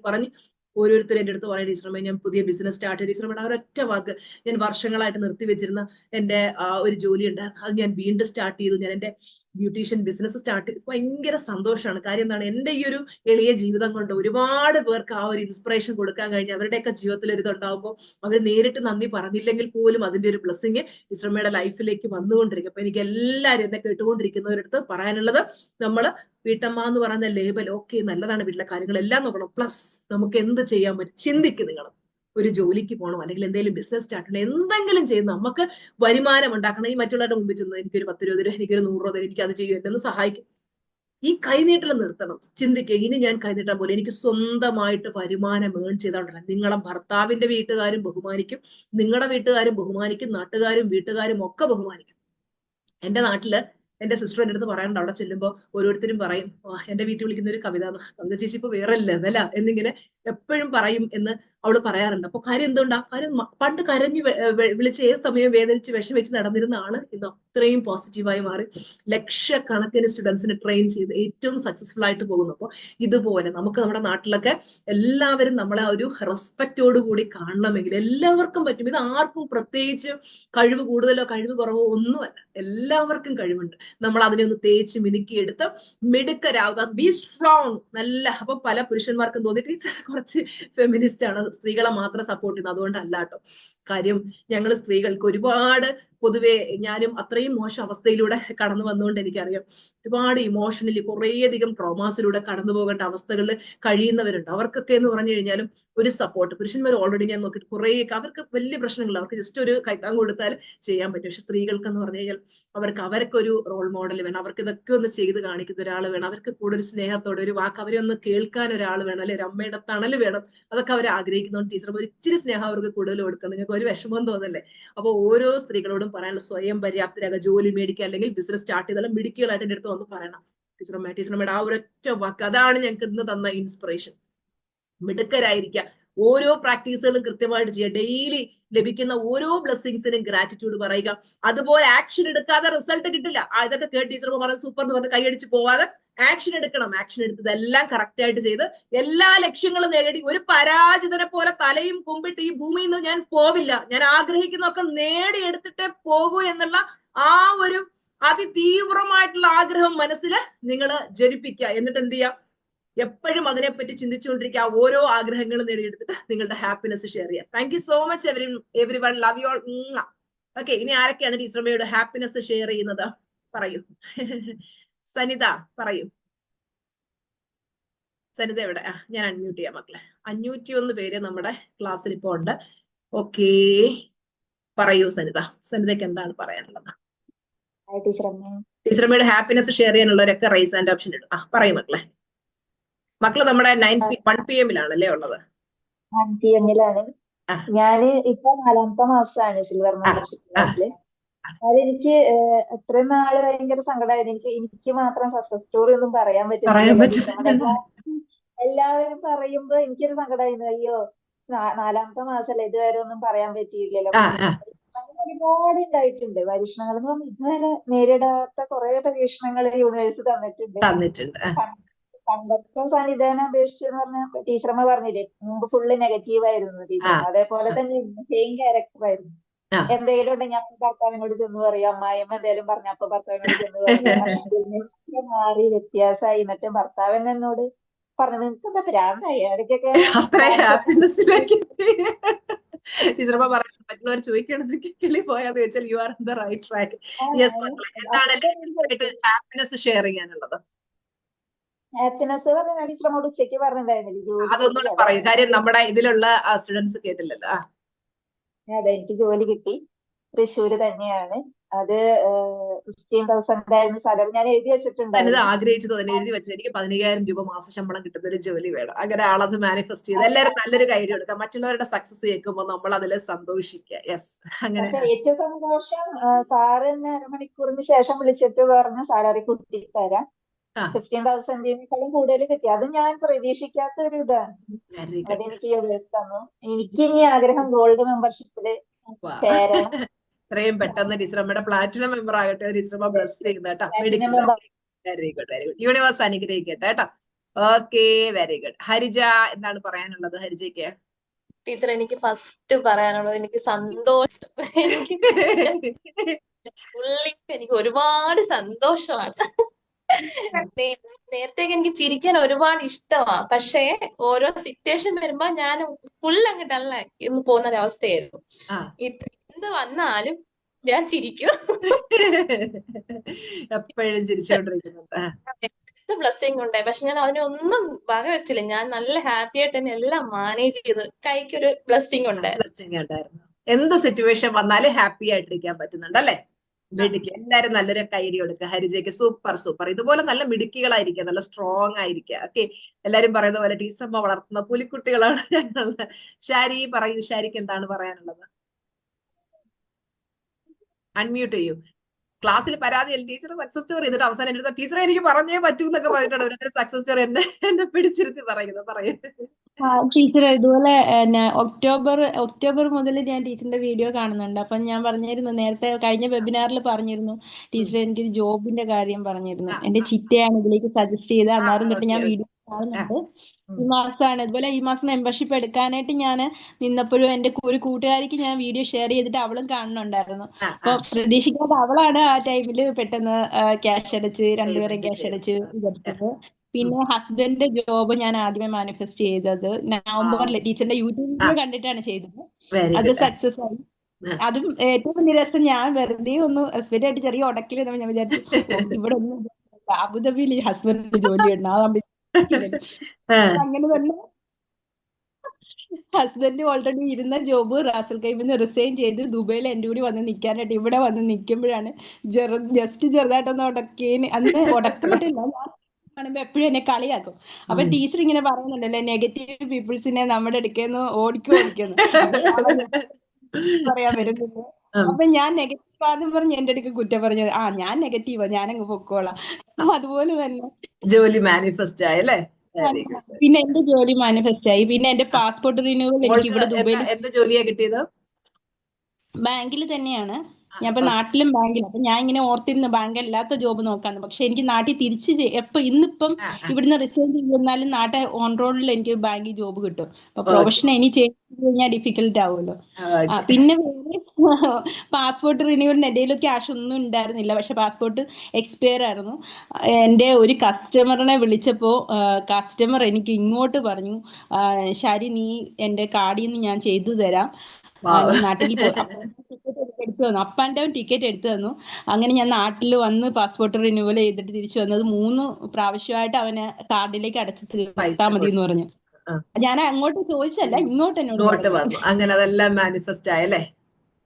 പറഞ്ഞ് ഓരോരുത്തരും എൻ്റെ അടുത്ത് പറയാം, ടീച്ചറമ്മ ഞാൻ പുതിയ ബിസിനസ് സ്റ്റാർട്ട് ചെയ്തു. ടീച്ചറമ്മയുടെ ആ ഒരൊറ്റ വാക്ക്, ഞാൻ വർഷങ്ങളായിട്ട് നിർത്തിവെച്ചിരുന്ന എൻ്റെ ഒരു ജോലി ഉണ്ട്, അത് ഞാൻ വീണ്ടും സ്റ്റാർട്ട് ചെയ്തു, ഞാൻ എൻ്റെ ബ്യൂട്ടീഷ്യൻ ബിസിനസ് സ്റ്റാർട്ട് ചെയ്തു. ഭയങ്കര സന്തോഷമാണ്. കാര്യം എന്താണ്, എൻ്റെ ഈ ഒരു എളിയ ജീവിതം കൊണ്ട് ഒരുപാട് പേർക്ക് ആ ഒരു ഇൻസ്പിറേഷൻ കൊടുക്കാൻ കഴിഞ്ഞ് അവരുടെയൊക്കെ ജീവിതത്തിൽ ഒരു ഇതുണ്ടാകുമ്പോൾ അവർ നേരിട്ട് നന്ദി പറഞ്ഞില്ലെങ്കിൽ പോലും അതിന്റെ ഒരു ബ്ലെസ്സിങ് ടീച്ചറമ്മയുടെ ലൈഫിലേക്ക് വന്നുകൊണ്ടിരിക്കും. അപ്പൊ എനിക്ക് എല്ലാവരും എന്നെ കേട്ടുകൊണ്ടിരിക്കുന്നവരടുത്ത് പറയാനുള്ളത്, നമ്മള് വീട്ടമ്മ എന്ന് പറയുന്ന ലേബൽ ഓക്കെ നല്ലതാണ്, വീട്ടിലെ കാര്യങ്ങളെല്ലാം നോക്കണം, പ്ലസ് നമുക്ക് എന്ത് ചെയ്യാൻ പറ്റും ചിന്തിക്ക്. നിങ്ങൾ ഒരു ജോലിക്ക് പോകണം, അല്ലെങ്കിൽ എന്തെങ്കിലും ബിസിനസ് സ്റ്റാർട്ട് ചെയ്യണം, എന്തെങ്കിലും ചെയ്ത് നമുക്ക് വരുമാനം ഉണ്ടാക്കണം. ഈ മറ്റുള്ളവരുടെ മുമ്പിൽ ചെന്ന് എനിക്കൊരു 10 രൂപ തരും, എനിക്കൊരു 100 രൂപ തരും, എനിക്ക് അത് ചെയ്യും, എന്നെ സഹായിക്കും. ഈ കൈനീട്ടൽ നിർത്തണം. ചിന്തിക്കുക, ഇനി ഞാൻ കൈനീട്ടാൻ പോലെ എനിക്ക് സ്വന്തമായിട്ട് വരുമാനം ഏൺ ചെയ്തോണ്ടല്ല. നിങ്ങളെ ഭർത്താവിന്റെ വീട്ടുകാരും ബഹുമാനിക്കും, നിങ്ങളുടെ വീട്ടുകാരും ബഹുമാനിക്കും, നാട്ടുകാരും വീട്ടുകാരും ഒക്കെ ബഹുമാനിക്കും. എന്റെ നാട്ടില് എന്റെ സിസ്റ്റർ എൻ്റെ അടുത്ത് പറയാറുണ്ട്, അവിടെ ചെല്ലുമ്പോൾ ഓരോരുത്തരും പറയും, എന്റെ വീട്ടിൽ വിളിക്കുന്ന ഒരു കവിത ചേച്ചി ഇപ്പൊ വേറെ ലെവലാ എന്നിങ്ങനെ എപ്പോഴും പറയും എന്ന് അവള് പറയാറുണ്ട്. അപ്പൊ കാര്യം എന്തുകൊണ്ടാ? കാര്യം പണ്ട് കരഞ്ഞു വിളിച്ച് ഏത് സമയം വേദനിച്ച് വിഷമിച്ച് നടന്നിരുന്ന ആള് ഇന്ന് അത്രയും പോസിറ്റീവായി മാറി ലക്ഷക്കണക്കിന് സ്റ്റുഡൻസിനെ ട്രെയിൻ ചെയ്ത് ഏറ്റവും സക്സസ്ഫുൾ ആയിട്ട് പോകുന്നു. അപ്പോൾ ഇതുപോലെ നമുക്ക് നമ്മുടെ നാട്ടിലൊക്കെ എല്ലാവരും നമ്മളെ ഒരു റെസ്പെക്റ്റോട് കൂടി കാണണമെങ്കിൽ എല്ലാവർക്കും പറ്റും. ഇത് ആർക്കും പ്രത്യേകിച്ച് കഴിവ് കൂടുതലോ കഴിവ് കുറവോ ഒന്നുമല്ല, എല്ലാവർക്കും കഴിവുണ്ട്. നമ്മൾ അതിനെ ഒന്ന് തേച്ച് മിനുക്കിയെടുത്ത് മിടുക്കരാവുക, ബി സ്ട്രോങ്. നല്ല അപ്പൊ പല പുരുഷന്മാർക്കും തോന്നിയിട്ട് ഈ കുറച്ച് ഫെമിനിസ്റ്റ് ആണ്, സ്ത്രീകളെ മാത്രം സപ്പോർട്ട് ചെയ്യുന്നത്. അതുകൊണ്ടല്ല കേട്ടോ. കാര്യം ഞങ്ങൾ സ്ത്രീകൾക്ക് ഒരുപാട്, പൊതുവെ ഞാനും അത്രയും മോശം അവസ്ഥയിലൂടെ കടന്നു വന്നുകൊണ്ട് എനിക്കറിയാം, ഒരുപാട് ഇമോഷണലി കുറേയധികം ട്രോമാസിലൂടെ കടന്നു പോകേണ്ട അവസ്ഥകളിൽ കഴിയുന്നവരുണ്ട്. അവർക്കൊക്കെ എന്ന് പറഞ്ഞു കഴിഞ്ഞാലും ഒരു സപ്പോർട്ട്, പുരുഷന്മാർ ഓൾറെഡി ഞാൻ നോക്കിയിട്ട് കുറേ, അവർക്ക് വലിയ പ്രശ്നങ്ങളില്ല, അവർക്ക് ജസ്റ്റ് ഒരു കൈത്താൻ കൊടുത്താൽ ചെയ്യാൻ പറ്റും. പക്ഷെ സ്ത്രീകൾക്ക് എന്ന് പറഞ്ഞു കഴിഞ്ഞാൽ അവർക്ക് ഒരു റോൾ മോഡൽ വേണം, അവർക്ക് ഇതൊക്കെ ഒന്ന് ചെയ്ത് കാണിക്കുന്ന ഒരാൾ വേണം, അവർക്ക് കൂടുതൽ സ്നേഹത്തോടെ ഒരു വാക്ക് അവരെ ഒന്ന് കേൾക്കാൻ ഒരാൾ വേണം, അല്ലെ ഒരു അമ്മയുടെ തണൽ വേണം. അതൊക്കെ അവർ ആഗ്രഹിക്കുന്നതുകൊണ്ട് ടീച്ചർ ഒരു ഇച്ചിരി സ്നേഹം അവർക്ക് കൂടുതൽ കൊടുക്കുക, നിങ്ങൾക്ക് ഒരു വിഷമം തോന്നല്ലേ? അപ്പൊ ഓരോ സ്ത്രീകളോടും പറയാനുള്ള, സ്വയം പര്യാപ്തരാകുക, ജോലി മേടിക്കുക, അല്ലെങ്കിൽ ബിസിനസ് സ്റ്റാർട്ട് ചെയ്താലും മിടുക്കികളായിട്ട് എൻ്റെ അടുത്ത് വന്ന് പറയണം, ടീച്ചറമ്മയുടെ ആ ഒരൊറ്റ വാക്ക്, അതാണ് ഞങ്ങൾക്ക് ഇന്ന് തന്ന ഇൻസ്പിറേഷൻ. മിടുക്കരായിരിക്കുക, ഓരോ പ്രാക്ടീസുകളും കൃത്യമായിട്ട് ചെയ്യുക, ഡെയിലി ലഭിക്കുന്ന ഓരോ ബ്ലെസ്സിങ്സിനും ഗ്രാറ്റിറ്റ്യൂഡ് പറയുക. അതുപോലെ ആക്ഷൻ എടുക്കാതെ റിസൾട്ട് കിട്ടില്ല. ഇതൊക്കെ കേട്ട് ടീച്ചർ പറഞ്ഞു സൂപ്പർ എന്ന് പറഞ്ഞ് കൈയടിച്ച് പോവാതെ ആക്ഷൻ എടുക്കണം. ആക്ഷൻ എടുത്തതെല്ലാം കറക്റ്റ് ആയിട്ട് ചെയ്ത് എല്ലാ ലക്ഷ്യങ്ങളും നേടി, ഒരു പരാജിതനെ പോലെ തലയും കുമ്പിട്ട് ഈ ഭൂമിയിൽ നിന്ന് ഞാൻ പോവില്ല, ഞാൻ ആഗ്രഹിക്കുന്നതൊക്കെ നേടിയെടുത്തിട്ടേ പോകൂ എന്നുള്ള ആ ഒരു അതിതീവ്രമായിട്ടുള്ള ആഗ്രഹം മനസ്സിൽ നിങ്ങൾ ജനിപ്പിക്കുക. എന്നിട്ട് എന്ത് ചെയ്യുക, എപ്പോഴും അതിനെപ്പറ്റി ചിന്തിച്ചുകൊണ്ടിരിക്കുക, ഓരോ ആഗ്രഹങ്ങളും നേടിയെടുത്തിട്ട് നിങ്ങളുടെ ഹാപ്പിനെസ് ഷെയർ ചെയ്യുക. Thank you so much every one, love you all. Okay, ഇനി ആരൊക്കെയാണ് ടീച്ചറമ്മയുടെ ഹാപ്പിനെസ് ഷെയർ ചെയ്യുന്നത്? പറയൂ. സനിത പറയൂ. സനിത എവിടെ? ഞാൻ അൺമ്യൂട്ട് ചെയ്യാം മക്കളെ. 501 പേര് നമ്മുടെ ക്ലാസ്സിൽ ഇപ്പോ ഉണ്ട്. ഓക്കെ, പറയൂ സനിത. സനിതയ്ക്ക് എന്താണ് പറയാനുള്ളത്? ടീച്ചറമ്മയുടെ ഹാപ്പിനെസ് ഷെയർ ചെയ്യാനുള്ളവരൊക്കെ റൈസ് ആൻഡ് ഓപ്ഷൻ ഇടും. പറയൂ മക്കളെ. മക്കള് നമ്മുടെ 1 PM ഉള്ളത്. 1 PM ഞാന് ഇപ്പൊ 4ാമത്തെ മാസമാണ് സിൽവർ മെമ്പർഷിപ്പില്. അതെനിക്ക് എത്രയും നാള് ഭയങ്കര സങ്കടമായിരുന്നു. എനിക്ക് മാത്രം സക്സസ് സ്റ്റോറി ഒന്നും പറയാൻ പറ്റുന്നില്ല. എല്ലാവരും പറയുമ്പോ എനിക്കൊരു സങ്കടമായിരുന്നു, അയ്യോ 4ാമത്തെ മാസമല്ലേ, ഇതുവരെ ഒന്നും പറയാൻ പറ്റിയില്ലല്ലോ. ഒരുപാട് ഉണ്ടായിട്ടുണ്ട് പരീക്ഷണങ്ങൾ എന്ന് പറഞ്ഞാൽ, ഇതുവരെ നേരിടാത്ത കുറെ പരീക്ഷണങ്ങൾ യൂണിവേഴ്സ് തന്നിട്ടുണ്ട്. പണ്ടത്തെ സന്നിധാനം അപേക്ഷിച്ചെന്ന് പറഞ്ഞാൽ ടീച്ചറമ്മ പറഞ്ഞില്ലേ, മുമ്പ് ഫുള്ള് നെഗറ്റീവ് ആയിരുന്നു ടീച്ചറമ്മ. അതേപോലെ തന്നെ സെയിം ക്യാരക്ടർ ആയിരുന്നു. എന്തെങ്കിലും ഉണ്ടെങ്കിൽ ഞാൻ ഭർത്താവിനോട് ചെന്ന് പറയും, അമ്മായിയമ്മ എന്തെങ്കിലും പറഞ്ഞ അപ്പൊ ഭർത്താവിനോട് ചെന്ന് പറയും. മാറി വ്യത്യാസമായി. എന്നിട്ട് ഭർത്താവൻ എന്നോട് പറഞ്ഞു, നിനക്ക് എന്താ ഭ്രാന്തായി ഇടയ്ക്കൊക്കെ. ടീച്ചറമ്മ പറഞ്ഞു, മറ്റുള്ളവർ ചോദിക്കണമെങ്കിൽ കിളി പോയാന്ന് വെച്ചാൽ you are the right track. Happiness share ചെയ്യാനുള്ളത്? ഹാപ്പിനെസ് ടീച്ചറമ്മോട് ഉച്ചയ്ക്ക് പറഞ്ഞിട്ടുണ്ടായിരുന്നില്ലേ, അതൊന്നുകൂടെ പറയും, കാര്യം നമ്മുടെ ഇതിലുള്ള സ്റ്റുഡൻസ് കേട്ടില്ലല്ലോ. അതെ, എനിക്ക് ജോലി കിട്ടി, തൃശ്ശൂര് തന്നെയാണ്. അത് 15,000 ആയിരുന്നു സാലറി. ഞാൻ എഴുതി വെച്ചിട്ടുണ്ടായിരുന്നു. ആഗ്രഹിച്ചത് തന്നെ എഴുതി വെച്ചത്, എനിക്ക് 15,000 രൂപ മാസ ശമ്പളം കിട്ടുന്ന ഒരു ജോലി വേണം. അങ്ങനെ ആളത് മാനിഫെസ്റ്റ് ചെയ്ത് എല്ലാവരും നല്ലൊരു കാര്യം എടുക്കാം. മറ്റുള്ളവരുടെ സക്സസ് കേൾക്കുമ്പോൾ നമ്മൾ അതിൽ സന്തോഷിക്കുക. യെസ്, അങ്ങനെ. ഏറ്റവും സന്തോഷം സാറ് എന്നെ 1 മണിക്കൂറിന് ശേഷം വിളിച്ചിട്ട് പറഞ്ഞു സാലറി കൂട്ടി തരാം. ആ 15,000-നേക്കാളും കൂടുതൽ കിട്ടി. അത് ഞാൻ പ്രതീക്ഷിക്കാത്ത ഒരു ഇതാണ്. Very good. അതെനിക്ക് യൂസ് തന്നു. എനിക്ക് ഇനി ആഗ്രഹം ഗോൾഡ് മെമ്പർഷിപ്പില് ചേരണം. ഇത്രയും പെട്ടെന്ന് ടീച്ചറമ്മയുടെ പ്ലാറ്റിനം മെമ്പർ ആകട്ടെ ടീച്ചറമ്മ ബ്ലസ് ചെയ്യുന്നത് കേട്ടോ. Platinum medical. Member. Very good, very good. Universe അനുഗ്രഹിക്കട്ടെ കേട്ടോ. Okay, very good. ഹരിജ, എന്താണ് പറയാനുള്ളത് ഹരിജയ്ക്ക്? ടീച്ചർ, എനിക്ക് ഫസ്റ്റ് പറയാനുള്ളത് എനിക്ക് സന്തോഷം. എനിക്ക് എനിക്ക് ഒരുപാട് സന്തോഷമാണ്. നേരത്തേക്ക് എനിക്ക് ചിരിക്കാൻ ഒരുപാട് ഇഷ്ടമാണ്, പക്ഷേ ഓരോ സിറ്റുവേഷൻ വരുമ്പോ ഞാൻ ഫുൾ അങ്ങ് ഡള്ളാക്കി ഒന്ന് പോകുന്ന ഒരവസ്ഥയായിരുന്നു. എന്ത് വന്നാലും ഞാൻ ചിരിക്കും. എപ്പോഴും ചിരിച്ചോണ്ടിരിക്കുന്നുണ്ട്. ബ്ലെസ്സിങ് ഉണ്ടായി, പക്ഷെ ഞാൻ അതിനൊന്നും വക വെച്ചില്ല. ഞാൻ നല്ല ഹാപ്പി ആയിട്ട് തന്നെ എല്ലാം മാനേജ് ചെയ്ത് കൈക്കൊരു ബ്ലെസ്സിങ് ഉണ്ടായിരുന്നു. എന്ത് സിറ്റുവേഷൻ വന്നാലും ഹാപ്പി ആയിട്ടിരിക്കാൻ പറ്റുന്നുണ്ട് അല്ലെ? മിടുക്കി. എല്ലാരും നല്ലൊരു കൈഡി കൊടുക്കുക ഹരിജയ്ക്ക്. Super super. ഇതുപോലെ നല്ല മിടുക്കികളായിരിക്കുക, നല്ല സ്ട്രോങ് ആയിരിക്കുക. ഓക്കെ, എല്ലാരും പറയുന്ന പോലെ ടീച്ചറമ്മ വളർത്തുന്ന പുലിക്കുട്ടികളാണ് ഞങ്ങൾ. ഷാരി പറയൂ, ഷാരിക്ക് എന്താണ് പറയാനുള്ളത്? അൺമ്യൂട്ട് ചെയ്യൂ. ക്ലാസ്സിൽ പരാതിയല്ല, ടീച്ചർ സക്സസ് സ്റ്റോറി ചെയ്തിട്ട് അവസാനം എടുത്ത ടീച്ചറെ എനിക്ക് പറഞ്ഞേ പറ്റൂ എന്നൊക്കെ പറഞ്ഞിട്ടാണ് ഒരു സക്സസ് സ്റ്റോറി എന്നെ പിടിച്ചിരുത്തി പറയുന്നത്. പറയൂ ടീച്ചർ. ഇതുപോലെ ഒക്ടോബർ മുതൽ ഞാൻ ടീച്ചറിന്റെ വീഡിയോ കാണുന്നുണ്ട്. അപ്പം ഞാൻ പറഞ്ഞിരുന്നു, നേരത്തെ കഴിഞ്ഞ വെബിനാറിൽ പറഞ്ഞിരുന്നു ടീച്ചർ, എനിക്കൊരു ജോബിന്റെ കാര്യം പറഞ്ഞിരുന്നു. എന്റെ ചിറ്റയാണ് ഇതിലേക്ക് സജസ്റ്റ് ചെയ്ത്. അന്നേരം തൊട്ട് ഞാൻ വീഡിയോ കാണുന്നുണ്ട്. ഈ മാസമാണ് ഇതുപോലെ, ഈ മാസം മെമ്പർഷിപ്പ് എടുക്കാനായിട്ട് ഞാൻ നിന്നപ്പോഴും എന്റെ ഒരു കൂട്ടുകാരിക്ക് ഞാൻ വീഡിയോ ഷെയർ ചെയ്തിട്ട് അവളും കാണുന്നുണ്ടായിരുന്നു. അപ്പൊ പ്രതീക്ഷിക്കാതെ അവളാണ് ആ ടൈമിൽ പെട്ടെന്ന് ക്യാഷ് അടച്ച്, രണ്ടുപേരും ക്യാഷ് അടച്ച് ഇതെടുത്തത്. പിന്നെ ഹസ്ബൻഡിന്റെ ജോബ് ഞാൻ ആദ്യമേ മാനിഫെസ്റ്റ് ചെയ്തത് നവംബറിൽ ടീച്ചറിന്റെ യൂട്യൂബ് വീഡിയോ കണ്ടിട്ടാണ് ചെയ്തത്. അത് സക്സസ് ആയി. അതും ഏറ്റവും വലിയ രസം, ഞാൻ വെറുതെ ഒന്ന് ഹസ്ബൻഡായിട്ട് ചെറിയ ഉടക്കിൽ ഞാൻ വിചാരിച്ചു, ഇവിടെ ഒന്നും അബുദാബിയിൽ ഹസ്ബൻഡിന്റെ ജോലിയുണ്ട്, അങ്ങനെ തന്നെ ഹസ്ബൻഡ് ഓൾറെഡി ഇരുന്ന ജോബ് റാസൽ കൈമിന്ന് റിസൈൻ ചെയ്ത് ദുബൈയിൽ എന്റെ കൂടി വന്ന് നിൽക്കാനായിട്ട് ഇവിടെ വന്ന് നിൽക്കുമ്പോഴാണ് ജസ്റ്റ് ചെറുതായിട്ടൊന്ന് ഉടക്കിയതിന്. അന്ന് ഉടക്കിയിട്ടില്ല, കാണുമ്പോ എപ്പോഴും എന്നെ കളിയാക്കും. അപ്പൊ ടീച്ചർ ഇങ്ങനെ പറയുന്നുണ്ടല്ലേ, നെഗറ്റീവ് പീപ്പിൾസിനെ നമ്മുടെ അടുക്കേന്ന് ഓടിക്കുന്നു പറയാൻ വരുന്നില്ല. അപ്പൊ ഞാൻ നെഗറ്റീവ് ആണെന്ന് പറഞ്ഞ് എന്റെ അടുക്ക് കുറ്റം പറഞ്ഞത്, ഞാൻ നെഗറ്റീവാ, ഞാനങ്ങ് പൊക്കോളാം. അതുപോലെ തന്നെ ജോലി മാനിഫെസ്റ്റ് ആയല്ലേ? പിന്നെ എന്റെ ജോലി മാനിഫെസ്റ്റ് ആയി. പിന്നെ എന്റെ പാസ്പോർട്ട് റിന്യൂവൽ എനിക്ക് ഇവിടെ ദുബൈയിൽ. എന്ത് ജോലിയാ കിട്ടിയത്? ബാങ്കിൽ തന്നെയാണ്. ഞാൻ ഇപ്പൊ നാട്ടിലും ബാങ്കിലും. അപ്പൊ ഞാൻ ഇങ്ങനെ ഓർത്തിരുന്നു ബാങ്ക് അല്ലാത്ത ജോബ് നോക്കാന്ന്. പക്ഷെ എനിക്ക് നാട്ടിൽ തിരിച്ച് ഇന്നിപ്പം ഇവിടുന്ന് റിസൈൻ ചെയ്യുന്നാലും നാട്ടിൽ ഓൺ റോഡിൽ എനിക്ക് ബാങ്കിൽ ജോബ് കിട്ടും. അപ്പൊ പ്രൊഫഷൻ ഇനി ചെയ്ത് കഴിഞ്ഞാൽ ഡിഫിക്കൽട്ട് ആവുമല്ലോ. പിന്നെ വേറെ പാസ്പോർട്ട് റിന്യൂവലിന് എന്റെ കയ്യിൽ ക്യാഷ് ഒന്നും ഉണ്ടായിരുന്നില്ല. പക്ഷെ പാസ്പോർട്ട് എക്സ്പയർ ആയിരുന്നു. എന്റെ ഒരു കസ്റ്റമറിനെ വിളിച്ചപ്പോ കസ്റ്റമർ എനിക്ക് ഇങ്ങോട്ട് പറഞ്ഞു, ശരി, നീ എന്റെ കാർഡിൽ നിന്ന് ഞാൻ ചെയ്തു തരാം, നാട്ടിൽ എടുത്തു തന്നു. അപ്പ് ആൻഡ് ഡൗൺ ടിക്കറ്റ് എടുത്തു തന്നു. അങ്ങനെ ഞാൻ നാട്ടിൽ വന്ന് പാസ്പോർട്ട് റിന്യൂവൽ ചെയ്തിട്ട് തിരിച്ചു വന്നത് 3 പ്രാവശ്യമായിട്ട് അവന് കാർഡിലേക്ക് അടച്ചു തീർത്താൽ മതി എന്ന് പറഞ്ഞു. ഞാൻ അങ്ങോട്ട് ചോദിച്ചല്ല, ഇങ്ങോട്ട് എന്നോട് വന്നു. അങ്ങനെ അതെല്ലാം മാനിഫെസ്റ്റ് ആയല്ലേ?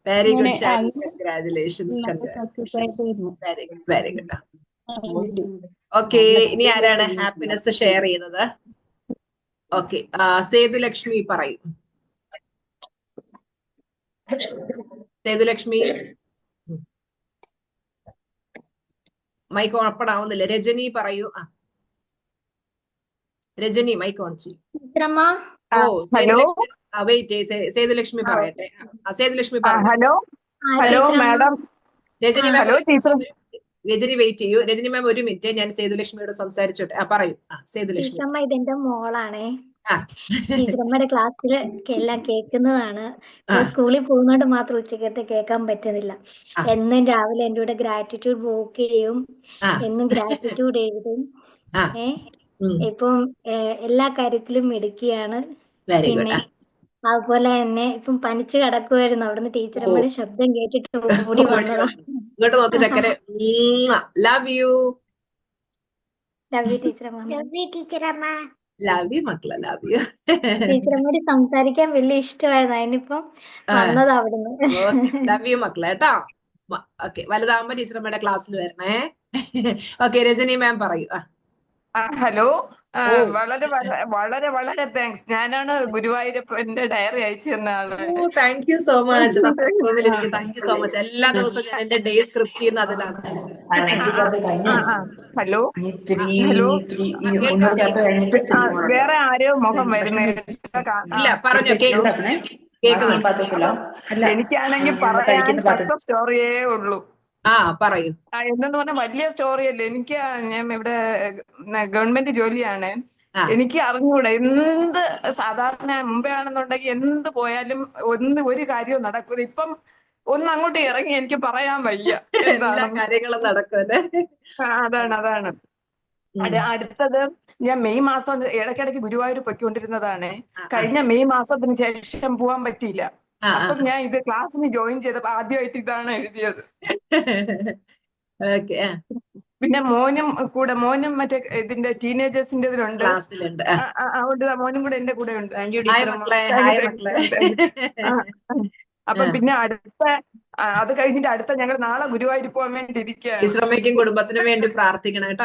Very good, congratulations. Very good, very good. Okay, ഇനി ആരാണ് ഹാപ്പിനെസ് ഷെയർ ചെയ്യുന്നത്? ഓക്കെ, സേതുലക്ഷ്മി പറയൂ. സേതുലക്ഷ്മി മൈക്ക് ഓപ്പൺ ആവുന്നില്ല. രജനി പറയൂ. രജനി മൈക്ക് ഓൺ ചെയ്യും. വെയിറ്റ്, സേതുലക്ഷ്മി പറയട്ടെ. Sethulakshmi hello hello madam. Rajani ma'am, Rajani wait ചെയ്യൂ. രജനി മാം ഒരു മിനിറ്റ്, ഞാൻ സേതുലക്ഷ്മിയോട് സംസാരിച്ചോട്ടെ. പറയൂ സേതുലക്ഷ്മി. ഇതെന്റെ മോളാണേ. ടീച്ചറമ്മയുടെ ക്ലാസ്സിൽ എല്ലാം കേൾക്കുന്നതാണ്. സ്കൂളിൽ പോകുന്നോണ്ട് മാത്രം ഉച്ചക്കത്തെ കേൾക്കാൻ പറ്റുന്നില്ല. എന്നും രാവിലെ എന്റെ കൂടെ ഗ്രാറ്റിറ്റ്യൂഡ് വോക്ക് ചെയ്യും, എന്നും ഗ്രാറ്റിറ്റ്യൂഡ് എഴുതും. ഇപ്പം എല്ലാ കാര്യത്തിലും മിടുക്കിയാണ്. പിന്നെ അതുപോലെ തന്നെ ഇപ്പം പനിച്ചു കിടക്കുമായിരുന്നു. അവിടുന്ന് ടീച്ചറമ്മയുടെ ശബ്ദം കേട്ടിട്ട് ഓടി വന്നതാ. ഇങ്ങോട്ട് നോക്ക് ചക്കര. Love you. ലവ് യു ടീച്ചറമ്മ. ലവ് യു മക്കളെ, ലവ് യു. ടീച്ചറമ്മയോട് സംസാരിക്കാൻ വലിയ ഇഷ്ടമായിരുന്നു. അതിനിപ്പം വന്നത് അവിടുന്ന്. ലവ് യു മക്കളെ കേട്ടോ. ഓക്കെ, വലുതാകുമ്പോ ടീച്ചറമ്മയുടെ ക്ലാസ്സിൽ വരണേ. ഓക്കെ, രജനി മാം പറയൂ. ഹലോ ഓ വളരെ വളരെ വളരെ വളരെ താങ്ക്സ്. ഞാനാണ് ഗുരുവായൂരപ്പന്റെ ഡയറി അയച്ചു തന്ന ആള്. Thank you so much. റൂമിലിരിക്കും. Thank you so much. എല്ലാ ദിവസവും ഞാൻ എന്റെ ഡേ സ്ക്രിപ്റ്റ് ചെയ്യുന്ന അതിലാണ്. ഹലോ ഹലോ, വേറെ ആരോ മുഖം വരുന്നത് ഇല്ല, പറഞ്ഞോ, കേൾക്കുന്നുണ്ട്. എനിക്കാണെങ്കിൽ പറയാൻ സക്സസ് സ്റ്റോറിയേ ഉള്ളൂ. പറയൂ. എന്തെന്ന് പറഞ്ഞാൽ വലിയ സ്റ്റോറിയല്ലേ. ഞാൻ ഇവിടെ ഗവൺമെന്റ് ജോലിയാണ്. എനിക്ക് അറിഞ്ഞൂടെ എന്ത് സാധാരണ മുമ്പേ ആണെന്നുണ്ടെങ്കിൽ എന്ത് പോയാലും ഒരു കാര്യവും നടക്കൂല. ഇപ്പം ഒന്ന് അങ്ങോട്ട് ഇറങ്ങി എനിക്ക് പറയാൻ വയ്യ എല്ലാ കാര്യങ്ങളും നടക്കുമല്ലേ. അതാണ്. അടുത്തത് ഞാൻ മെയ് മാസം ഇടയ്ക്കിടയ്ക്ക് ഗുരുവായൂർ പൊയ്ക്കൊണ്ടിരുന്നതാണ്. കഴിഞ്ഞ മെയ് മാസത്തിന് ശേഷം പോവാൻ പറ്റിയില്ല. അപ്പം ഞാൻ ഇത് ക്ലാസ്സിന് ജോയിൻ ചെയ്തപ്പോ ആദ്യമായിട്ട് ഇതാണ് എഴുതിയത്. പിന്നെ മോനും മറ്റേ ഇതിന്റെ ടീനേജേഴ്സിന്റെ ഇതിലുണ്ട്. അതുകൊണ്ട് മോനും കൂടെ എന്റെ കൂടെ ഉണ്ട്. അപ്പൊ പിന്നെ അത് കഴിഞ്ഞിട്ട് അടുത്ത ഞങ്ങൾ നാളെ ഗുരുവായൂർ പോകാൻ വേണ്ടി ഇരിക്കുകയാണ്. വിശ്രമിക്കും കുടുംബത്തിന് വേണ്ടി പ്രാർത്ഥിക്കണം കേട്ടോ.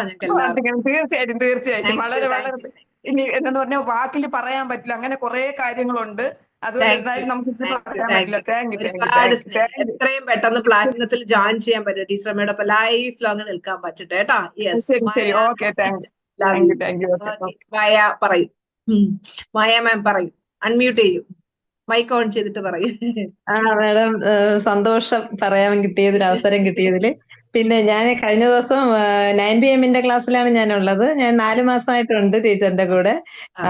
തീർച്ചയായിട്ടും വളരെ വളരെ. ഇനി എന്താന്ന് പറഞ്ഞാൽ വാക്കിൽ പറയാൻ പറ്റില്ല, അങ്ങനെ കുറെ കാര്യങ്ങളുണ്ട്. അതുകൊണ്ട് എന്തായാലും നമുക്ക് പറയാൻ പറ്റില്ല. ഒരുപാട് എത്രയും പെട്ടെന്ന് പ്ലാറ്റിനത്തിൽ ജോയിൻ ചെയ്യാൻ പറ്റും ടീച്ചറമ്മയുടെ. ലൈഫ് ലോങ് നിൽക്കാൻ പറ്റട്ടെ കേട്ടോ. മായ പറയൂ. മായ മാം പറയൂ. അൺമ്യൂട്ട് ചെയ്യൂ. മൈക്ക് ഓൺ ചെയ്തിട്ട് പറയൂ. മാഡം, സന്തോഷം പറയാൻ കിട്ടിയതിൽ, അവസരം കിട്ടിയതില്. പിന്നെ ഞാൻ കഴിഞ്ഞ ദിവസം 9 PM ക്ലാസ്സിലാണ് ഞാനുള്ളത്. ഞാൻ 4 മാസമായിട്ടുണ്ട് ടീച്ചറിന്റെ കൂടെ.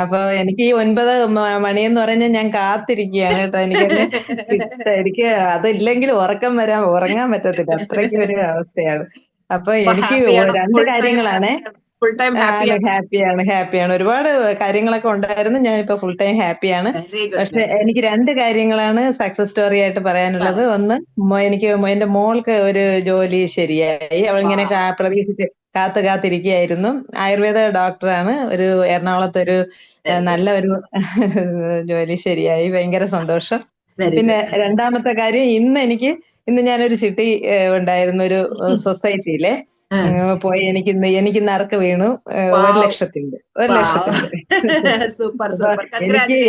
അപ്പൊ എനിക്ക് ഈ 9 മണിയെന്ന് പറഞ്ഞാൽ ഞാൻ കാത്തിരിക്കുകയാണ് കേട്ടോ. എനിക്ക് അതില്ലെങ്കിൽ ഉറങ്ങാൻ പറ്റത്തില്ല, അത്രയ്ക്ക് ഒരു അവസ്ഥയാണ്. അപ്പൊ എനിക്ക് 2 കാര്യങ്ങളാണ്. ഫുൾ ടൈം ഹാപ്പിയാണ്. ഒരുപാട് കാര്യങ്ങളൊക്കെ ഉണ്ടായിരുന്നു. ഞാനിപ്പോ ഫുൾ ടൈം ഹാപ്പിയാണ്. പക്ഷെ എനിക്ക് 2 കാര്യങ്ങളാണ് സക്സസ് സ്റ്റോറി ആയിട്ട് പറയാനുള്ളത്. ഒന്ന്, എനിക്ക് എന്റെ മോൾക്ക് ഒരു ജോലി ശരിയായി. അവളിങ്ങനെ പ്രതീക്ഷിച്ച് കാത്തിരിക്കുകയായിരുന്നു. ആയുർവേദ ഡോക്ടറാണ്. എറണാകുളത്തൊരു നല്ല ഒരു ജോലി ശരിയായി. ഭയങ്കര സന്തോഷം. പിന്നെ രണ്ടാമത്തെ കാര്യം, ഇന്ന് ഞാനൊരു ചിട്ടി ഉണ്ടായിരുന്നു ഒരു സൊസൈറ്റിയിലെ. പോയി എനിക്ക് നറുക്ക് വീണു 1,00,000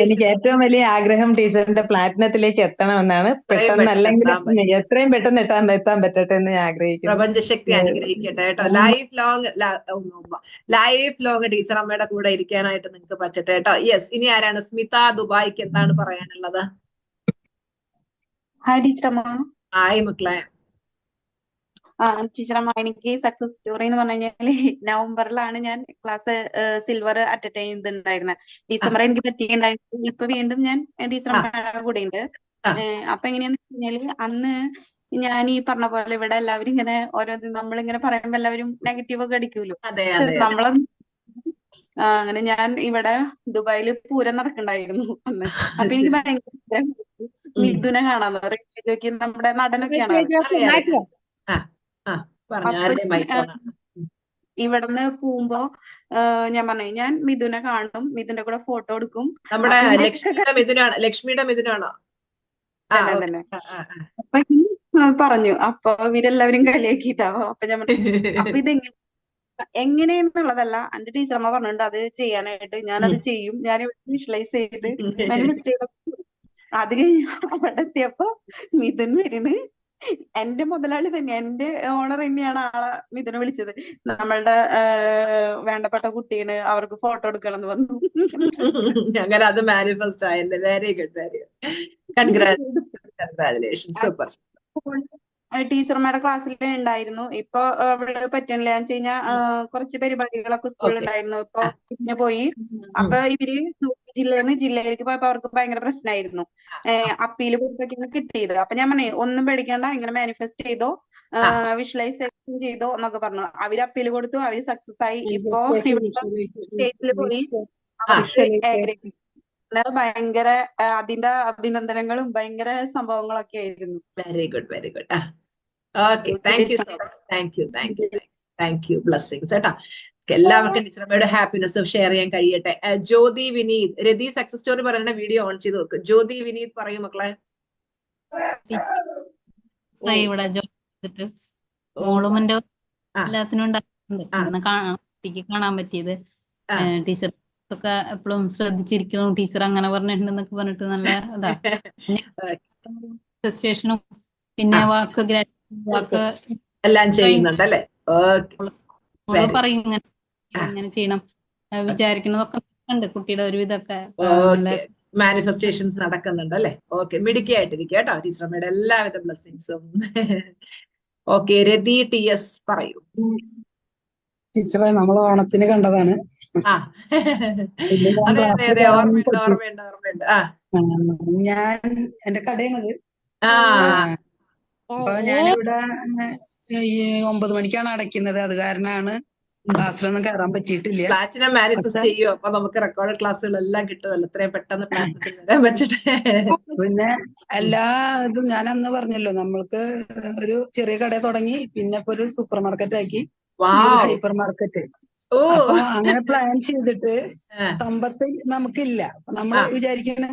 എനിക്ക് ഏറ്റവും വലിയ ആഗ്രഹം ടീച്ചറിന്റെ പ്ലാറ്റിനത്തിലേക്ക് എത്തണമെന്നാണ്. പെട്ടെന്ന് അല്ലെങ്കിൽ എത്രയും പെട്ടെന്ന് എത്താൻ പറ്റട്ടെ എന്ന് ഞാൻ ആഗ്രഹിക്കുന്നു. പ്രപഞ്ചശക്തി അനുഗ്രഹിക്കട്ടെ കേട്ടോ. ലൈഫ് ലോങ് ടീച്ചറമ്മയുടെ കൂടെ ഇരിക്കാനായിട്ട് നിങ്ങൾക്ക് പറ്റട്ടെ കേട്ടോ. യെസ്, ഇനി ആരാണ്? സ്മിത ദുബായിക്ക് എന്താണ് പറയാനുള്ളത്? ഹായ് ടീച്ചറമ്മ. ഹായ് മക്കളെ. ടീച്ചറമ്മ, എനിക്ക് സക്സസ് സ്റ്റോറി എന്ന് പറഞ്ഞു കഴിഞ്ഞാല് നവംബറിലാണ് ഞാൻ ക്ലാസ് സിൽവർ അറ്റൻഡ് ചെയ്തിട്ടുണ്ടായിരുന്നത്. ഡിസംബർ എനിക്ക് പറ്റിയിട്ടുണ്ടായിരുന്നു. ഇപ്പൊ വീണ്ടും ഞാൻ ടീച്ചറമ്മയുടെ കൂടെ ഉണ്ട്. അപ്പൊ എങ്ങനെയാന്ന് വെച്ച് കഴിഞ്ഞാല്, അന്ന് ഞാൻ ഈ പറഞ്ഞ പോലെ ഇവിടെ എല്ലാവരും ഇങ്ങനെ നമ്മളിങ്ങനെ പറയുമ്പോ എല്ലാവരും നെഗറ്റീവ് ഒക്കെ അടിക്കുമല്ലോ. അങ്ങനെ ഞാൻ ഇവിടെ ദുബായില് പൂരം നടക്കണ്ടായിരുന്നു അന്ന്. അപ്പൊ എനിക്ക് ഭയങ്കര മിഥുനെ കാണാന്ന് പറയും. നമ്മുടെ നടനൊക്കെയാണ്. ഇവിടുന്ന് പോകുമ്പോ ഞാൻ പറഞ്ഞു, ഞാൻ മിഥുനെ കാണും, മിഥുന്റെ കൂടെ ഫോട്ടോ എടുക്കും. നമ്മുടെ ലക്ഷ്മിയുടെ മിഥുനാണോ? തന്നെ. അപ്പൊ പറഞ്ഞു. അപ്പൊ ഇവരെല്ലാവരും കളിയാക്കിയിട്ടാവോ. അപ്പൊ ഞാൻ അപ്പൊ ഇതെങ്ങനെ എങ്ങനെയെന്നുള്ളതല്ല, എന്റെ ടീച്ചറമ്മ പറഞ്ഞിട്ടുണ്ട് അത് ചെയ്യാനായിട്ട്. ഞാനത് ചെയ്യും. ഞാൻ വിഷ്വലൈസ് ചെയ്ത് മാനിഫെസ്റ്റ് ചെയ്ത. അത് കഴിഞ്ഞ് അവിടെ എത്തിയപ്പോ മിഥുൻ വരുണ്. എന്റെ മുതലാളി തന്നെ, എന്റെ ഓണർ തന്നെയാണ് ആളെ മിഥുനെ വിളിച്ചത്. നമ്മളുടെ വേണ്ടപ്പെട്ട കുട്ടീന്, അവർക്ക് ഫോട്ടോ എടുക്കണം എന്ന് പറഞ്ഞു. അങ്ങനെ അത് മാനിഫെസ്റ്റ് ആയല്ലേ. Very good. കൺഗ്രാജുലേഷൻ. സൂപ്പർ. ടീച്ചർമാരുടെ ക്ലാസ്സിൽ ഉണ്ടായിരുന്നു. ഇപ്പൊ അവിടെ പറ്റണില്ല. എന്ന് വെച്ച് കഴിഞ്ഞാൽ കുറച്ച് പരിപാടികളൊക്കെ സ്കൂളിൽ ഉണ്ടായിരുന്നു. ഇപ്പൊ പിന്നെ പോയി. അപ്പൊ ഇവര് ജില്ലയിലേക്ക് പോയപ്പോ അവർക്ക് ഭയങ്കര പ്രശ്നമായിരുന്നു. അപ്പീൽ കൊടുത്തൊക്കെയാണ് കിട്ടിയത്. അപ്പൊ ഞാൻ പറഞ്ഞു, ഒന്നും പേടിക്കണ്ട, ഇങ്ങനെ മാനിഫെസ്റ്റ് ചെയ്തോ, വിഷ്വലൈസേഷൻ ചെയ്തോ എന്നൊക്കെ പറഞ്ഞു. അവര് അപ്പീൽ കൊടുത്തു. അവര് സക്സസ് ആയി. ഇപ്പൊ ഇവിടെ സ്റ്റേറ്റിൽ പോയി അവർക്ക് ഭയങ്കര അതിന്റെ അഭിനന്ദനങ്ങളും ഭയങ്കര സംഭവങ്ങളൊക്കെ ആയിരുന്നു. Very good. Okay, thank you so much. Thank you. Blessings കേട്ടോ. എല്ലാവർക്കും ടീച്ചറമ്മയുടെ ഹാപ്പിനെസ് ഷെയർ ചെയ്യാൻ കഴിയട്ടെ. ജ്യോതി വിനീത്, രതി സക്സസ് സ്റ്റോറി പറയുന്ന വീഡിയോ ഓൺ ചെയ്ത് നോക്ക്. ജ്യോതി വിനീത് പറയൂ മക്കളെ. ഇവിടെ മോളും എല്ലാത്തിനും ഉണ്ടായിട്ടുണ്ട്. കാണാൻ പറ്റിയത്. ടീച്ചർ ഒക്കെ എപ്പോഴും ശ്രദ്ധിച്ചിരിക്കണം, ടീച്ചർ അങ്ങനെ പറഞ്ഞിട്ടുണ്ടെന്നൊക്കെ പറഞ്ഞിട്ട് നല്ല ഇതാ. സ്റ്റേഷനും പിന്നെ വാക്ക് വാക്ക് എല്ലാം ചെയ്യുന്നുണ്ടല്ലേ? പറയും ഇങ്ങനെ ചെയ്യണം വിചാരിക്കുന്നതൊക്കെ ഉണ്ട്. കുട്ടിയുടെ ഒരുവിധമൊക്കെ നല്ല മാനിഫെസ്റ്റേഷൻസ് നടക്കുന്നുണ്ട് അല്ലേ? ഓക്കെ, മിടുക്കിയായിട്ടിരിക്കുക കേട്ടോ ടീച്ചറമ്മയുടെ എല്ലാവിധ ബ്ലെസ്സിങ്സും. ഓക്കെ, രതി TS പറയൂ. ടീച്ചറെ നമ്മൾ ഓണത്തിന് കണ്ടതാണ്. അതെ അതെ അതെ, ഓർമ്മയുണ്ട് ഓർമ്മയുണ്ട് ഓർമ്മയുണ്ട്. ഞാൻ എന്റെ കടയാണത്. അപ്പൊ ഞാനിവിടെ ഈ 9 മണിക്കാണ് അടയ്ക്കുന്നത്. അത് കാരണമാണ് ക്ലാസ്സിലൊന്നും കയറാൻ പറ്റിയിട്ടില്ല. പ്ലാറ്റിനം മാനിഫെസ്റ്റ് ചെയ്യും, അപ്പൊ നമുക്ക് റെക്കോർഡ് ക്ലാസ്സുകളെല്ലാം കിട്ടുമല്ലോ എത്രയും പെട്ടെന്ന് പ്ലാറ്റിനത്തിൽ വരാൻ പറ്റട്ടെ. പിന്നെ എല്ലാ ഇതും ഞാൻ അന്ന് പറഞ്ഞല്ലോ, നമ്മൾക്ക് ഒരു ചെറിയ കട തുടങ്ങി, പിന്നെ ഇപ്പൊ ഒരു സൂപ്പർ മാർക്കറ്റ് ആക്കി, ഹൈപ്പർ മാർക്കറ്റ്. അപ്പൊ അങ്ങനെ പ്ലാൻ ചെയ്തിട്ട് സമ്പത്ത് നമുക്കില്ല. നമ്മൾ വിചാരിക്കുന്ന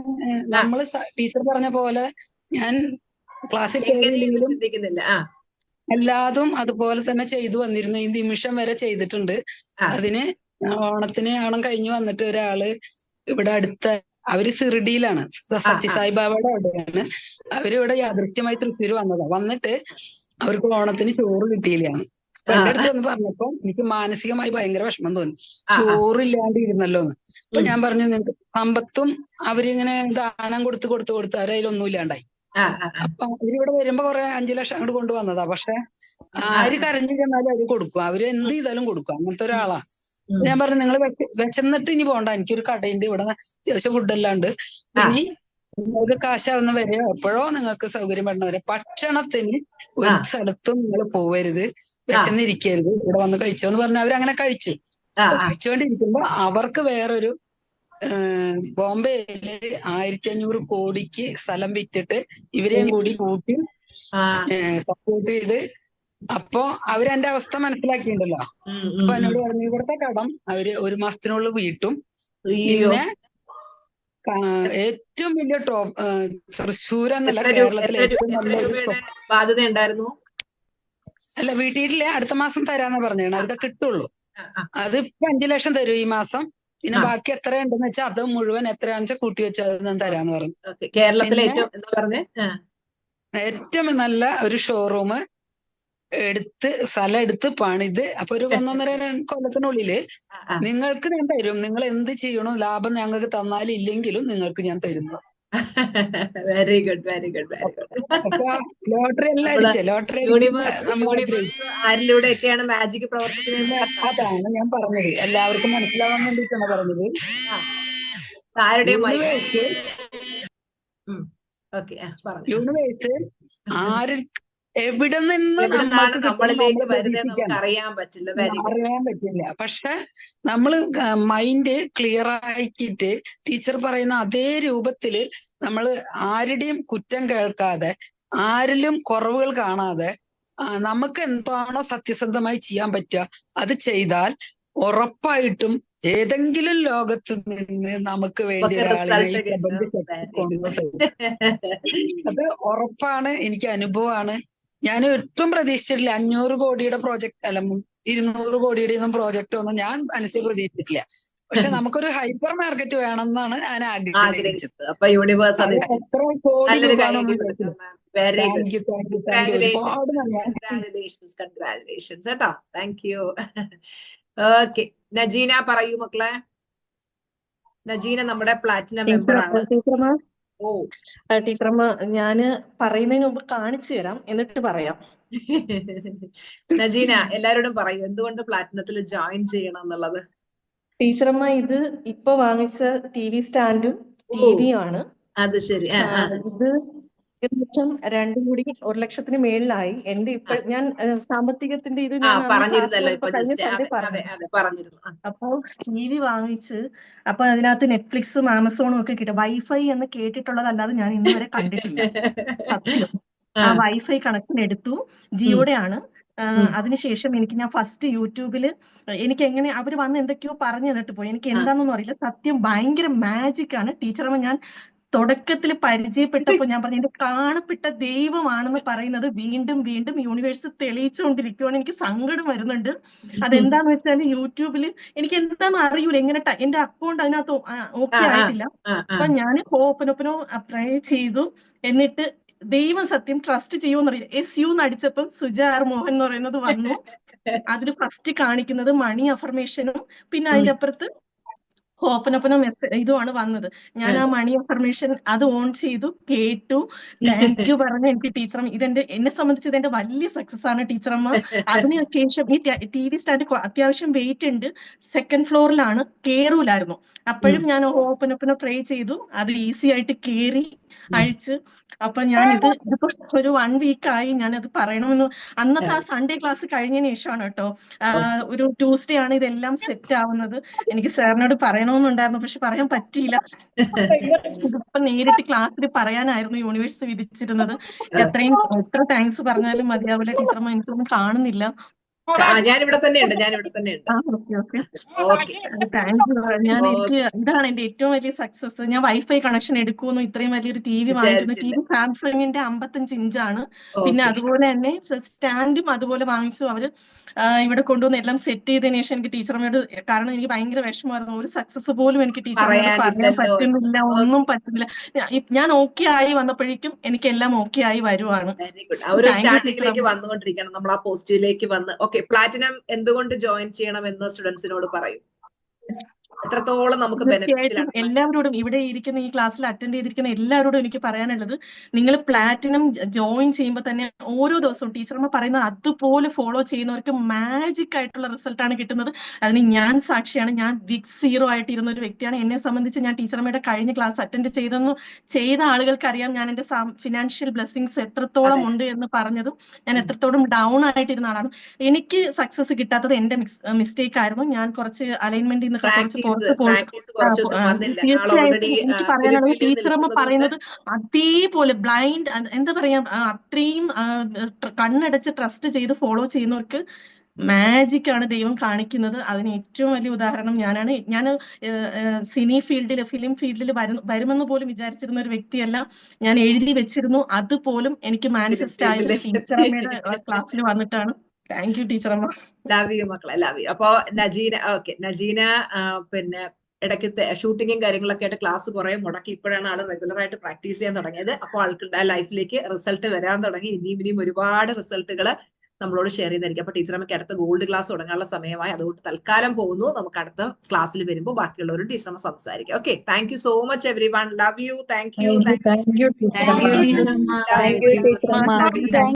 നമ്മള് ടീച്ചർ പറഞ്ഞ പോലെ ഞാൻ ക്ലാസ്സിൽ കയറിയില്ലെങ്കിലും എല്ലാതും അതുപോലെ തന്നെ ചെയ്തു വന്നിരുന്നു. ഈ നിമിഷം വരെ ചെയ്തിട്ടുണ്ട്. അതിന് ഓണത്തിന് ഓണം കഴിഞ്ഞ് വന്നിട്ട് ഒരാള് ഇവിടെ അടുത്ത, അവര് സിറിഡിയിലാണ്, സത്യസായിബാബയുടെ അവിടെയാണ്. അവരിവിടെ യാദൃശ്യമായി തൃശ്ശൂർ വന്നതാ. വന്നിട്ട് അവർക്ക് ഓണത്തിന് ചോറ് കിട്ടിയില്ലാണ്. അപ്പൊ എന്റെ അടുത്ത് വന്ന് പറഞ്ഞപ്പോ എനിക്ക് മാനസികമായി ഭയങ്കര വിഷമം തോന്നി. ചോറില്ലാണ്ട് ഇരുന്നല്ലോന്ന്. അപ്പൊ ഞാൻ പറഞ്ഞു, നിങ്ങൾക്ക് സമ്പത്തും അവരിങ്ങനെ ദാനം കൊടുത്ത് അവരതിലൊന്നും ഇല്ലാണ്ടായി. അപ്പൊ അവരിവിടെ വരുമ്പോ കുറെ 5 ലക്ഷം അങ്ങോട്ട് കൊണ്ടുവന്നതാ. പക്ഷെ ആര് കരഞ്ഞു ചെന്നാലും അവര് കൊടുക്കും, അവര് എന്ത് ചെയ്താലും കൊടുക്കും. അങ്ങനത്തെ ഒരാളാ. ഞാൻ പറഞ്ഞു, നിങ്ങൾ വിശന്നിട്ട് ഇനി പോണ്ട, എനിക്കൊരു കടയുണ്ട് ഇവിടെ, അത്യാവശ്യം ഫുഡെല്ലാണ്ട്, ഇനി നിങ്ങൾക്ക് കാശാവുന്ന വരെ എപ്പോഴോ നിങ്ങൾക്ക് സൗകര്യം പറ്റുന്നവരെ ഭക്ഷണത്തിന് ഒരു സ്ഥലത്തും നിങ്ങൾ പോവരുത്, വിശന്നിരിക്കരുത്, ഇവിടെ വന്ന് കഴിച്ചോന്ന് പറഞ്ഞ അവരങ്ങനെ കഴിച്ചു. കഴിച്ചുകൊണ്ടിരിക്കുമ്പോ അവർക്ക് വേറൊരു ബോംബെയില് 1500 കോടിക്ക് സ്ഥലം വിറ്റിട്ട് ഇവരെയും കൂടി കൂട്ടി സപ്പോർട്ട് ചെയ്ത്, അപ്പൊ അവരെന്റെ അവസ്ഥ മനസ്സിലാക്കിയിട്ടുണ്ടല്ലോ. അപ്പൊ എന്നോട് പറഞ്ഞു, ഇവിടുത്തെ കടം അവര് 1 മാസത്തിനുള്ളിൽ വീട്ടും. പിന്നെ ഏറ്റവും വലിയ തൃശ്ശൂർ എന്നല്ല, കേരളത്തിലെ ഏറ്റവും നല്ല ബാധ്യത ഉണ്ടായിരുന്നു. അല്ല, വീട്ടിയിട്ടില്ല, അടുത്ത മാസം തരാന്നാ പറഞ്ഞാണ്. അവർക്ക് കിട്ടുള്ളൂ. അത് ഇപ്പൊ 5 ലക്ഷം തരും ഈ മാസം. പിന്നെ ബാക്കി എത്ര ഉണ്ടെന്ന് വെച്ചാൽ അത് മുഴുവൻ എത്രയാണെന്ന് വെച്ചാൽ കൂട്ടി വെച്ചാൽ അത് ഞാൻ തരാന്ന് പറഞ്ഞു. കേരളത്തിലെ ഏറ്റവും നല്ല ഒരു ഷോറൂം സ്ഥലം എടുത്ത് പണിത്, അപ്പൊ ഒരു 1.5 കൊല്ലത്തിനുള്ളില് നിങ്ങൾക്ക് ഞാൻ തരും. നിങ്ങൾ എന്ത് ചെയ്യണോ, ലാഭം ഞങ്ങൾക്ക് തന്നാലും ഇല്ലെങ്കിലും നിങ്ങൾക്ക് ഞാൻ തരുന്നു. Very good very good very good. Lottery എല്ലാം അടിച്ചേ. ലോട്ടറി ആരിലൂടെയൊക്കെയാണ് മാജിക് പ്രവർത്തിക്കുന്നത് അതാണ് ഞാൻ പറഞ്ഞത്. എല്ലാവർക്കും മനസ്സിലാവാൻ വേണ്ടിയിട്ടാണ് പറഞ്ഞത്. യൂണിവേഴ്സ് ആര് എവിടെ നിന്ന് നമ്മളിലേക്ക് വരുന്നത് നമുക്ക് അറിയാൻ പറ്റില്ല. പക്ഷെ നമ്മള് മൈൻഡ് ക്ലിയർ ആക്കിയിട്ട് ടീച്ചർ പറയുന്ന അതേ രൂപത്തില് നമ്മള് ആരുടെയും കുറ്റം കേൾക്കാതെ, ആരിലും കുറവുകൾ കാണാതെ, നമുക്ക് എന്താണോ സത്യസന്ധമായി ചെയ്യാൻ പറ്റുക അത് ചെയ്താൽ ഉറപ്പായിട്ടും ഏതെങ്കിലും ലോകത്ത് നിന്ന് നമുക്ക് വേണ്ടി ഒരാളിനെ ഈ അത് ഉറപ്പാണ്. എനിക്ക് അനുഭവമാണ്. ഞാൻ ഒട്ടും പ്രതീക്ഷിച്ചിട്ടില്ല 500 കോടിയുടെ പ്രോജക്ട്, അല്ല 200 കോടിയുടെ ഒന്നും പ്രോജക്റ്റ് ഒന്നും ഞാൻ മനസ്സിൽ പ്രതീക്ഷിച്ചിട്ടില്ല. പക്ഷെ നമുക്കൊരു ഹൈപ്പർ മാർക്കറ്റ് വേണം എന്നാണ് ഞാൻ ആഗ്രഹിച്ചത്. അപ്പൊ യൂണിവേഴ്സ് എത്ര കോടി രൂപ കൺഗ്രാജുലേഷൻസ് കേട്ടോ. Thank you. ഓക്കെ, നജീന പറയൂ മക്കളെ. നജീന നമ്മുടെ പ്ലാറ്റിനം മെമ്പർ ആണ്. ടീച്ചറമ്മ, ഞാന് പറയുന്നതിന് മുമ്പ് കാണിച്ചു തരാം, എന്നിട്ട് പറയാം. നജീന എല്ലാരോടും പറയൂ എന്തുകൊണ്ട് പ്ലാറ്റിനത്തിൽ ജോയിൻ ചെയ്യണം എന്നുള്ളത്. ടീച്ചറമ്മ, ഇത് ഇപ്പൊ വാങ്ങിച്ച TV സ്റ്റാൻഡും TVയും ആണ്. അത് ശരി. ഇത് 2 കൂടി 1 ലക്ഷത്തിന് മേളിലായി. എന്റെ ഇപ്പൊ ഞാൻ സാമ്പത്തികത്തിന്റെ ഇത് ഞാൻ പറഞ്ഞിരുന്നു. അപ്പൊ TV വാങ്ങിച്ച്, അപ്പൊ അതിനകത്ത് നെറ്റ്ഫ്ലിക്സും ആമസോണും ഒക്കെ കിട്ടും. വൈഫൈ എന്ന് കേട്ടിട്ടുള്ളതല്ലാതെ ഞാൻ ഇന്ന് വരെ കണ്ടിട്ടില്ല. ആ വൈഫൈ കണക്ഷൻ എടുത്തു. ജിയോടെ ആണ്. അതിനുശേഷം ഞാൻ ഫസ്റ്റ് യൂട്യൂബില് എനിക്ക് എങ്ങനെ അവര് വന്ന് എന്തൊക്കെയോ പറഞ്ഞു തന്നിട്ട് പോയി. എനിക്ക് എന്താണെന്നൊന്നും അറിയില്ല. സത്യം ഭയങ്കര മാജിക് ആണ് ടീച്ചറമ്മ. ഞാൻ തുടക്കത്തിൽ പരിചയപ്പെട്ടപ്പോൾ ഞാൻ പറഞ്ഞു എന്റെ കാണപ്പെട്ട ദൈവമാണെന്ന് പറയുന്നത് വീണ്ടും വീണ്ടും യൂണിവേഴ്സ് തെളിയിച്ചുകൊണ്ടിരിക്കുകയാണ്. എനിക്ക് സങ്കടം വരുന്നുണ്ട്. അതെന്താന്ന് വെച്ചാൽ യൂട്യൂബിൽ എനിക്ക് എന്താണെന്ന് അറിയൂല, എങ്ങനെ എന്റെ അക്കൗണ്ട് അതിനകത്ത് ഓക്കെ ആയിട്ടില്ല. അപ്പൊ ഞാൻ ഹോപ്പനൊപ്പനോ അപ്ലൈ ചെയ്തു. എന്നിട്ട് ദൈവം സത്യം ട്രസ്റ്റ് ചെയ്യുമെന്ന് അറിയില്ല, SU അടിച്ചപ്പം സുജാർ മോഹൻ എന്ന് പറയുന്നത് വന്നു. അതിൽ ഫസ്റ്റ് കാണിക്കുന്നത് മണി അഫർമേഷനും പിന്നെ അതിന്റെ അപ്പുറത്ത് ഹോപ്പനൊപ്പനോ ഇതുമാണ് വന്നത്. ഞാൻ ആ മണി അഫർമേഷൻ അത് ഓൺ ചെയ്തു, കേട്ടു, താങ്ക് യു പറഞ്ഞു. എനിക്ക് ടീച്ചറമ്മ എന്നെ സംബന്ധിച്ച് ഇതെന്റെ വലിയ സക്സസ് ആണ് ടീച്ചറമ്മ. അതിനുശേഷം ഈ TV സ്റ്റാൻഡ് അത്യാവശ്യം വെയിറ്റ് ഉണ്ട്, 2nd ഫ്ലോറിലാണ്, കേറൂലായിരുന്നു. അപ്പോഴും ഞാൻ ഹോപ്പനൊപ്പനോ പ്രേ ചെയ്തു, അത് ഈസി ആയിട്ട് കേറി അഴിച്ച്. അപ്പൊ ഞാൻ ഇതിപ്പോ ഒരു 1 വീക്കായി ഞാനത് പറയണമെന്ന്. അന്നത്തെ ആ സൺഡേ ക്ലാസ് കഴിഞ്ഞതിന് ശേഷമാണ് കേട്ടോ, ഒരു ട്യൂസ്ഡേ ആണ് ഇതെല്ലാം സെറ്റ് ആവുന്നത്. എനിക്ക് സാറിനോട് പറയണമെന്നുണ്ടായിരുന്നു, പക്ഷെ പറയാൻ പറ്റിയില്ല. ഇതിപ്പോ നേരിട്ട് ക്ലാസ്സിൽ പറയാനായിരുന്നു യൂണിവേഴ്സ് വിധിച്ചിരുന്നത്. എത്ര താങ്ക്സ് പറഞ്ഞാലും മതിയാവില്ല ടീച്ചർമ്മ, എനിക്കൊന്നും കാണുന്നില്ല. ഞാനിവിടെ തന്നെയുണ്ട്. Thank you. എനിക്ക് ഇതാണ് എന്റെ ഏറ്റവും വലിയ സക്സസ്. ഞാൻ വൈഫൈ കണക്ഷൻ എടുക്കുന്നു, ഇത്രയും വലിയൊരു TV വാങ്ങിക്കുന്നു. TV സാംസങ്ങിന്റെ 55 ഇഞ്ചാണ്. പിന്നെ അതുപോലെ തന്നെ സ്റ്റാൻഡും അതുപോലെ വാങ്ങിച്ചു. അവര് ഇവിടെ കൊണ്ടുവന്ന് എല്ലാം സെറ്റ് ചെയ്തതിനു ശേഷം എനിക്ക് ടീച്ചർമ്മയോട്, കാരണം എനിക്ക് ഭയങ്കര വിഷമമായിരുന്നു, ഒരു സക്സസ് പോലും എനിക്ക് ടീച്ചർമ്മയോട് പറയാൻ പറ്റുന്നില്ല, ഒന്നും പറ്റുന്നില്ല. ഞാൻ ഓക്കെ ആയി വന്നപ്പോഴേക്കും എനിക്ക് എല്ലാം ഓക്കെ ആയി വരുവാണ്. വന്നുകൊണ്ടിരിക്കണം നമ്മൾ ആ പോസിറ്റീവിലേക്ക് വന്ന്. ഓക്കെ, പ്ലാറ്റിനം എന്തുകൊണ്ട് ജോയിൻ ചെയ്യണമെന്ന് സ്റ്റുഡൻസിനോട് പറയും. എത്രത്തോളം നമുക്ക് തീർച്ചയായിട്ടും എല്ലാവരോടും, ഇവിടെ ഇരിക്കുന്ന ഈ ക്ലാസ്സിൽ അറ്റൻഡ് ചെയ്തിരിക്കുന്ന എല്ലാവരോടും എനിക്ക് പറയാനുള്ളത്, നിങ്ങൾ പ്ലാറ്റിനം ജോയിൻ ചെയ്യുമ്പോൾ തന്നെ ഓരോ ദിവസവും ടീച്ചർമ്മ പറയുന്നത് അതുപോലെ ഫോളോ ചെയ്യുന്നവർക്ക് മാജിക് ആയിട്ടുള്ള റിസൾട്ടാണ് കിട്ടുന്നത്. അതിന് ഞാൻ സാക്ഷിയാണ്. ഞാൻ ബിഗ് 0 ആയിട്ടിരുന്ന ഒരു വ്യക്തിയാണ്. എന്നെ സംബന്ധിച്ച് ഞാൻ ടീച്ചർമ്മയുടെ കഴിഞ്ഞ ക്ലാസ് അറ്റൻഡ് ചെയ്ത ആളുകൾക്ക് അറിയാം ഞാൻ എന്റെ ഫിനാൻഷ്യൽ ബ്ലെസ്സിങ്സ് എത്രത്തോളം ഉണ്ട് എന്ന് പറഞ്ഞതും, ഞാൻ എത്രത്തോളം ഡൗൺ ആയിട്ടിരുന്ന ആളാണ്. എനിക്ക് സക്സസ് കിട്ടാത്തത് എന്റെ മിസ്റ്റേക്ക് ആയിരുന്നു. ഞാൻ കുറച്ച് അലൈൻമെന്റിൽ നിന്നൊക്കെ കുറച്ച് തീർച്ചയായിട്ടും എനിക്ക് പറയാനുള്ളത്, ടീച്ചറമ്മ പറയുന്നത് അതേപോലെ ബ്ലൈൻഡ്, എന്താ പറയാ, അത്രയും കണ്ണടച്ച് ട്രസ്റ്റ് ചെയ്ത് ഫോളോ ചെയ്യുന്നവർക്ക് മാജിക് ആണ് ദൈവം കാണിക്കുന്നത്. അതിന് ഏറ്റവും വലിയ ഉദാഹരണം ഞാനാണ്. ഞാൻ ഫിലിം ഫീൽഡിൽ വരുമെന്ന് പോലും വിചാരിച്ചിരുന്ന ഒരു വ്യക്തിയല്ല. ഞാൻ എഴുതി വെച്ചിരുന്നു, അതുപോലും എനിക്ക് മാനിഫെസ്റ്റ് ആയത് ടീച്ചറമ്മയുടെ ക്ലാസ്സിൽ വന്നിട്ടാണ്. താങ്ക് യു ടീച്ചറമ്മ. ലവ് യു മക്കളെ, ലവ് യു. അപ്പൊ നജീന പിന്നെ ഇടയ്ക്ക് ഷൂട്ടിങ്ങും കാര്യങ്ങളൊക്കെ ആയിട്ട് ക്ലാസ് കുറെ മുടക്കി. ഇപ്പോഴാണ് ആള് റെഗുലർ ആയിട്ട് പ്രാക്ടീസ് ചെയ്യാൻ തുടങ്ങിയത്. അപ്പോൾ ആൾക്കുടെ ലൈഫിലേക്ക് റിസൾട്ട് വരാൻ തുടങ്ങി. ഇനിയും ഒരുപാട് റിസൾട്ടുകൾ നമ്മളോട് ഷെയർ ചെയ്തായിരിക്കും. അപ്പൊ ടീച്ചറമ്മയ്ക്ക് അടുത്ത ഗോൾഡ് ക്ലാസ് തുടങ്ങാനുള്ള സമയമായി. അതുകൊണ്ട് തൽക്കാലം പോകുന്നു. നമുക്ക് അടുത്ത ക്ലാസ്സിൽ വരുമ്പോൾ ബാക്കിയുള്ളവരും ടീച്ചറമ്മ സംസാരിക്കാം. Okay, thank you so much every one. Love you. Thank you.